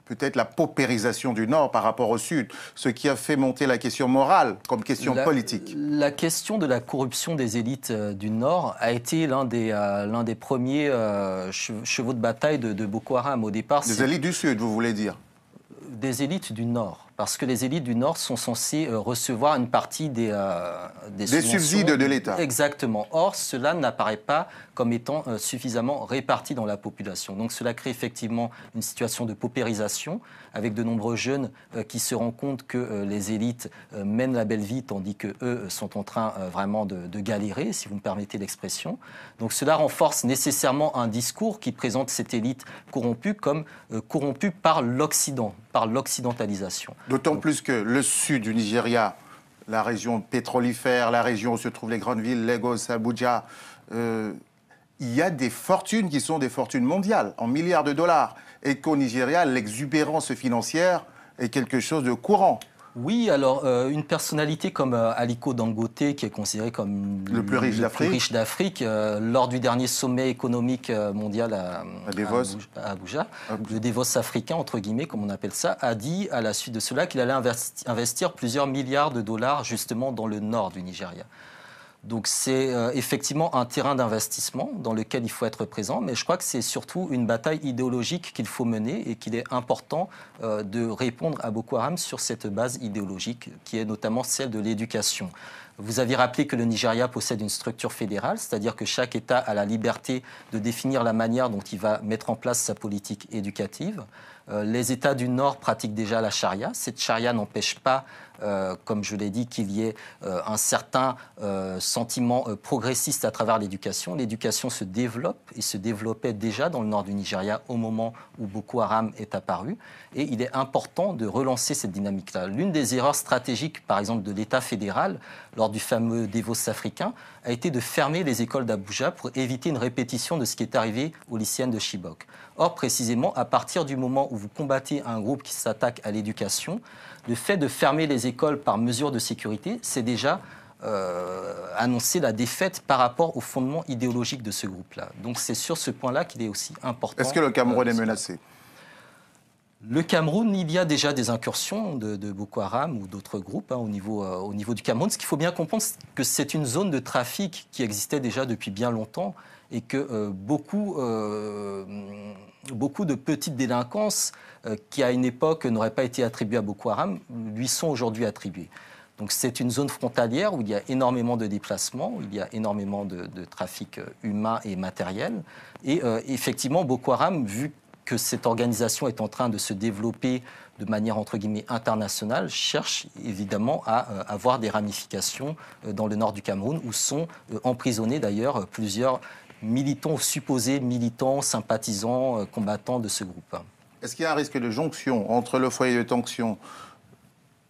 peut-être la paupérisation du Nord par rapport au Sud, ce qui a fait monter la question morale comme question politique? La question de la corruption des élites du Nord a été l'un des premiers chevaux de bataille de Boko Haram au départ. Des élites du Sud, vous voulez dire? Des élites du Nord, parce que les élites du Nord sont censées recevoir une partie des subsides de l'État. Exactement. Or, cela n'apparaît pas comme étant suffisamment réparti dans la population. Donc cela crée effectivement une situation de paupérisation, avec de nombreux jeunes qui se rendent compte que les élites mènent la belle vie, tandis qu'eux sont en train vraiment de galérer, si vous me permettez l'expression. Donc cela renforce nécessairement un discours qui présente cette élite corrompue comme corrompue par l'Occident, par l'occidentalisation. D'autant plus que le sud du Nigeria, la région pétrolifère, la région où se trouvent les grandes villes, Lagos, Abuja, il y a des fortunes qui sont des fortunes mondiales, en milliards de dollars. Et qu'au Nigeria, l'exubérance financière est quelque chose de courant. Oui, alors une personnalité comme Aliko Dangote, qui est considéré comme le plus riche d'Afrique, lors du dernier sommet économique mondial à Abuja, le Davos africain, entre guillemets, comme on appelle ça, a dit à la suite de cela qu'il allait investir plusieurs milliards de dollars justement dans le nord du Nigeria. Donc c'est effectivement un terrain d'investissement dans lequel il faut être présent, mais je crois que c'est surtout une bataille idéologique qu'il faut mener et qu'il est important de répondre à Boko Haram sur cette base idéologique qui est notamment celle de l'éducation. Vous avez rappelé que le Nigeria possède une structure fédérale, c'est-à-dire que chaque État a la liberté de définir la manière dont il va mettre en place sa politique éducative. Les États du Nord pratiquent déjà la charia. Cette charia n'empêche pas, comme je l'ai dit, qu'il y ait un certain sentiment progressiste à travers l'éducation. L'éducation se développe et se développait déjà dans le nord du Nigeria au moment où Boko Haram est apparu. Et il est important de relancer cette dynamique-là. L'une des erreurs stratégiques, par exemple, de l'État fédéral, lors du fameux Davos africain, a été de fermer les écoles d'Abuja pour éviter une répétition de ce qui est arrivé aux lycéennes de Chibok. Or, précisément, à partir du moment où vous combattez un groupe qui s'attaque à l'éducation, le fait de fermer les écoles par mesure de sécurité, c'est déjà annoncer la défaite par rapport au fondement idéologique de ce groupe-là. Donc c'est sur ce point-là qu'il est aussi important. Est-ce que le Cameroun est menacé ? Le Cameroun, il y a déjà des incursions de Boko Haram ou d'autres groupes au niveau du Cameroun. Ce qu'il faut bien comprendre, c'est que c'est une zone de trafic qui existait déjà depuis bien longtemps et que beaucoup de petites délinquances qui, à une époque, n'auraient pas été attribuées à Boko Haram, lui sont aujourd'hui attribuées. Donc c'est une zone frontalière où il y a énormément de déplacements, où il y a énormément de trafic humain et matériel. Et effectivement, Boko Haram, vu que cette organisation est en train de se développer de manière entre guillemets internationale, cherche évidemment à avoir des ramifications dans le nord du Cameroun, où sont emprisonnés d'ailleurs plusieurs militants, supposés militants, sympathisants, combattants de ce groupe. Est-ce qu'il y a un risque de jonction entre le foyer de tension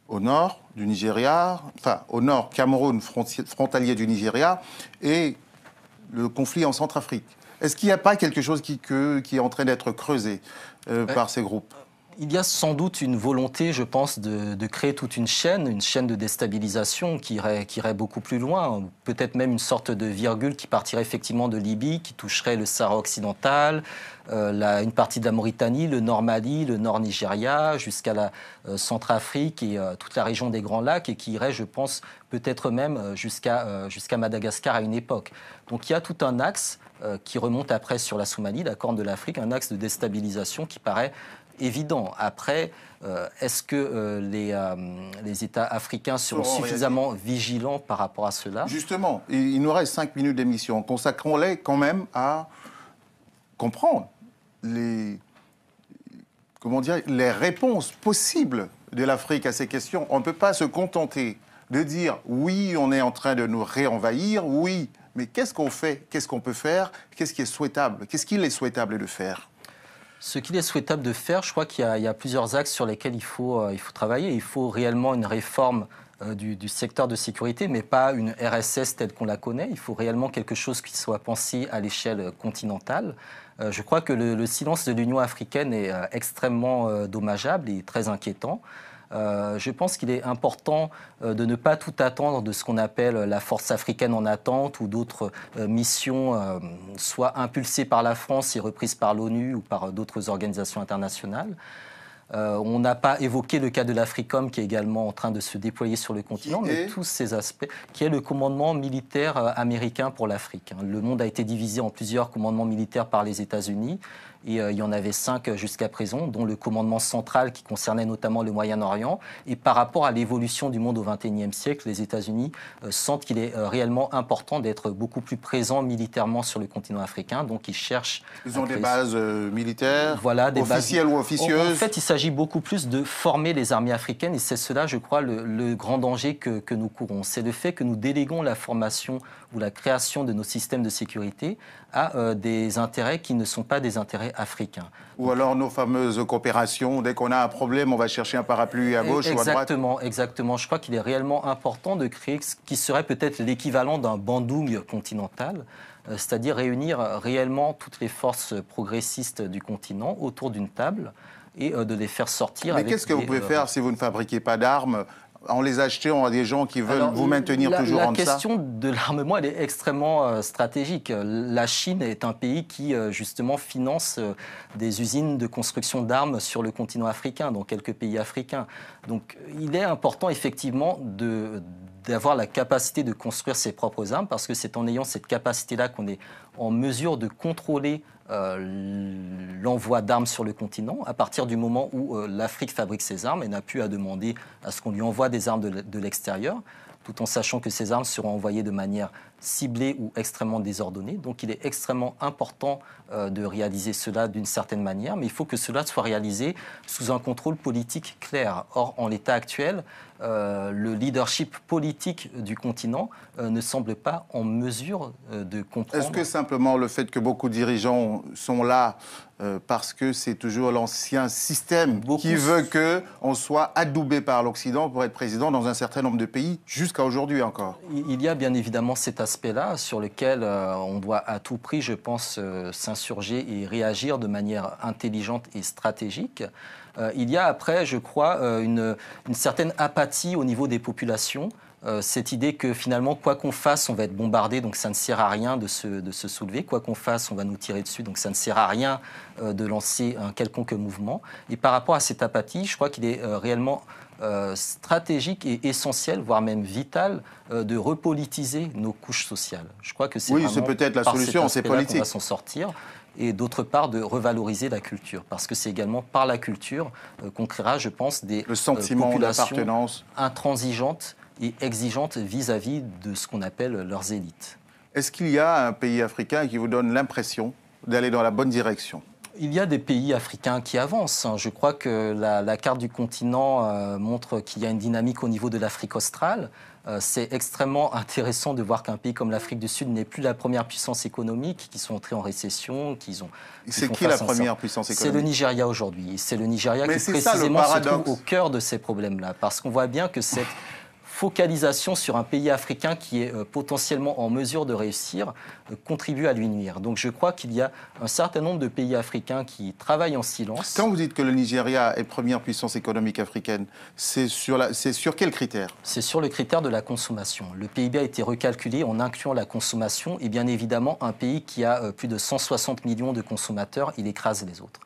au nord du Nigeria, enfin au nord Cameroun frontalier du Nigeria, et le conflit en Centrafrique? Est-ce qu'il n'y a pas quelque chose qui est en train d'être creusé par ces groupes? Il y a sans doute une volonté, je pense, de créer toute une chaîne de déstabilisation qui irait beaucoup plus loin. Peut-être même une sorte de virgule qui partirait effectivement de Libye, qui toucherait le Sahara occidental, une partie de la Mauritanie, le nord Mali, le nord Nigeria, jusqu'à la Centrafrique et toute la région des Grands Lacs, et qui irait, je pense, peut-être même jusqu'à Madagascar à une époque. Donc il y a tout un axe qui remonte après sur la Somalie, la Corne de l'Afrique, un axe de déstabilisation qui paraît évident. Après, est-ce que les États africains seront suffisamment vigilants par rapport à cela? Justement, il nous reste 5 minutes d'émission. Consacrons-les quand même à comprendre les réponses possibles de l'Afrique à ces questions. On ne peut pas se contenter de dire « oui, on est en train de nous réenvahir, oui ». Mais qu'est-ce qu'on fait? Qu'est-ce qu'on peut faire? Qu'est-ce qui est souhaitable? Qu'est-ce qu'il est souhaitable de faire? Ce qu'il est souhaitable de faire, je crois qu'il y a plusieurs axes sur lesquels il faut travailler. Il faut réellement une réforme du secteur de sécurité, mais pas une RSS telle qu'on la connaît. Il faut réellement quelque chose qui soit pensé à l'échelle continentale. Je crois que le silence de l'Union africaine est extrêmement dommageable et très inquiétant. Je pense qu'il est important de ne pas tout attendre de ce qu'on appelle la force africaine en attente ou d'autres missions, soit impulsées par la France et reprises par l'ONU ou par d'autres organisations internationales. On n'a pas évoqué le cas de l'Africom qui est également en train de se déployer sur le continent, mais tous ces aspects, qui est le commandement militaire américain pour l'Afrique. Le monde a été divisé en plusieurs commandements militaires par les États-Unis. Et il y en avait 5 jusqu'à présent, dont le commandement central qui concernait notamment le Moyen-Orient. Et par rapport à l'évolution du monde au XXIe siècle, les États-Unis sentent qu'il est réellement important d'être beaucoup plus présents militairement sur le continent africain. Donc ils cherchent... Ils ont des bases militaires, voilà, des officielles ou officieuses? En fait, il s'agit beaucoup plus de former les armées africaines. Et c'est cela, je crois, le grand danger que nous courons. C'est le fait que nous déléguons la formation ou la création de nos systèmes de sécurité à des intérêts qui ne sont pas des intérêts africains. Ou alors nos fameuses coopérations, dès qu'on a un problème, on va chercher un parapluie à gauche ou à droite. Exactement. Je crois qu'il est réellement important de créer ce qui serait peut-être l'équivalent d'un Bandung continental, c'est-à-dire réunir réellement toutes les forces progressistes du continent autour d'une table et de les faire sortir. Mais qu'est-ce que vous pouvez faire si vous ne fabriquez pas d'armes en les achetant à des gens qui veulent vous maintenir toujours en deçà? La question de l'armement, elle est extrêmement stratégique. La Chine est un pays qui, justement, finance des usines de construction d'armes sur le continent africain, dans quelques pays africains. Donc, il est important, effectivement, d'avoir la capacité de construire ses propres armes, parce que c'est en ayant cette capacité-là qu'on est en mesure de contrôler l'envoi d'armes sur le continent. À partir du moment où l'Afrique fabrique ses armes et n'a plus à demander à ce qu'on lui envoie des armes de l'extérieur, tout en sachant que ces armes seront envoyées de manière ciblée ou extrêmement désordonnée. Donc il est extrêmement important de réaliser cela d'une certaine manière, mais il faut que cela soit réalisé sous un contrôle politique clair. Or, en l'état actuel, le leadership politique du continent ne semble pas en mesure de comprendre... Est-ce que simplement le fait que beaucoup de dirigeants sont là parce que c'est toujours l'ancien système qui veut qu'on soit adoubé par l'Occident pour être président dans un certain nombre de pays, jusqu'à aujourd'hui encore? Il y a bien évidemment cet aspect-là sur lequel on doit à tout prix, je pense, s'insurger et réagir de manière intelligente et stratégique. Il y a après, je crois, une certaine apathie au niveau des populations. Cette idée que finalement, quoi qu'on fasse, on va être bombardé, donc ça ne sert à rien de se soulever. Quoi qu'on fasse, on va nous tirer dessus, donc ça ne sert à rien de lancer un quelconque mouvement. Et par rapport à cette apathie, je crois qu'il est réellement stratégique et essentiel, voire même vital, de repolitiser nos couches sociales. Je crois que c'est c'est peut-être la solution, c'est politique. On va s'en sortir. Et d'autre part, de revaloriser la culture. Parce que c'est également par la culture qu'on créera, je pense, des le sentiment populations d'appartenance intransigeantes et exigeante vis-à-vis de ce qu'on appelle leurs élites. Est-ce qu'il y a un pays africain qui vous donne l'impression d'aller dans la bonne direction ? Il y a des pays africains qui avancent. Je crois que la carte du continent montre qu'il y a une dynamique au niveau de l'Afrique australe. C'est extrêmement intéressant de voir qu'un pays comme l'Afrique du Sud n'est plus la première puissance économique, qui sont entrés en récession, C'est qui la première puissance économique ? C'est le Nigeria aujourd'hui. C'est le Nigeria qui précisément se trouve au cœur de ces problèmes-là. Parce qu'on voit bien que cette focalisation sur un pays africain qui est potentiellement en mesure de réussir contribue à lui nuire. Donc je crois qu'il y a un certain nombre de pays africains qui travaillent en silence. Quand vous dites que le Nigeria est première puissance économique africaine, c'est sur quels critères ? C'est sur le critère de la consommation. Le PIB a été recalculé en incluant la consommation et bien évidemment un pays qui a plus de 160 millions de consommateurs, il écrase les autres.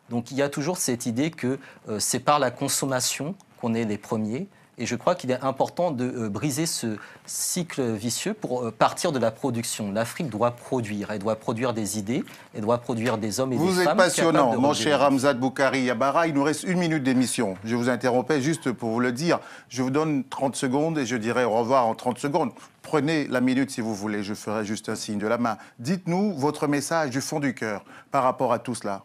Donc il y a toujours cette idée que c'est par la consommation qu'on est les premiers. Et je crois qu'il est important de briser ce cycle vicieux pour partir de la production. L'Afrique doit produire. Elle doit produire des idées, elle doit produire des hommes et des femmes. Vous êtes passionnant, mon cher Hamzat Boukari Yabara. Il nous reste 1 minute d'émission. Je vous interrompais juste pour vous le dire. Je vous donne 30 secondes et je dirai au revoir en 30 secondes. Prenez la minute si vous voulez, je ferai juste un signe de la main. Dites-nous votre message du fond du cœur par rapport à tout cela.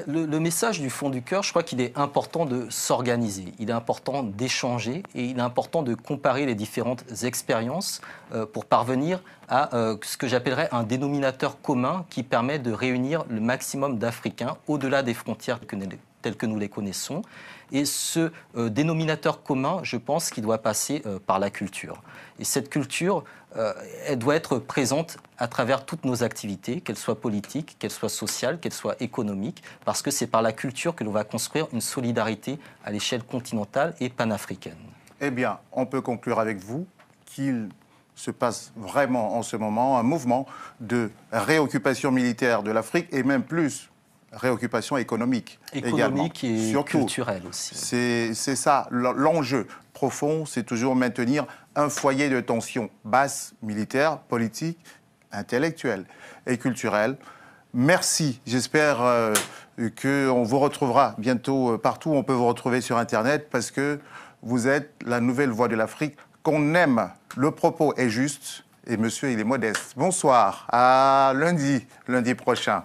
Le message du fond du cœur, je crois qu'il est important de s'organiser, il est important d'échanger et il est important de comparer les différentes expériences pour parvenir à ce que j'appellerais un dénominateur commun qui permet de réunir le maximum d'Africains au-delà des frontières telles que nous les connaissons. Et ce dénominateur commun, je pense qu'il doit passer par la culture. Et cette culture, elle doit être présente à travers toutes nos activités, qu'elles soient politiques, qu'elles soient sociales, qu'elles soient économiques, parce que c'est par la culture que l'on va construire une solidarité à l'échelle continentale et panafricaine. Eh bien, on peut conclure avec vous qu'il se passe vraiment en ce moment un mouvement de réoccupation militaire de l'Afrique et même plus réoccupation économique économique également. Et surtout, culturelle aussi. C'est ça, l'enjeu profond, c'est toujours maintenir un foyer de tension basse, militaire, politique, intellectuelle et culturelle. Merci, j'espère qu'on vous retrouvera bientôt partout où on peut vous retrouver sur Internet parce que vous êtes la nouvelle voix de l'Afrique qu'on aime. Le propos est juste et monsieur, il est modeste. Bonsoir, à lundi prochain.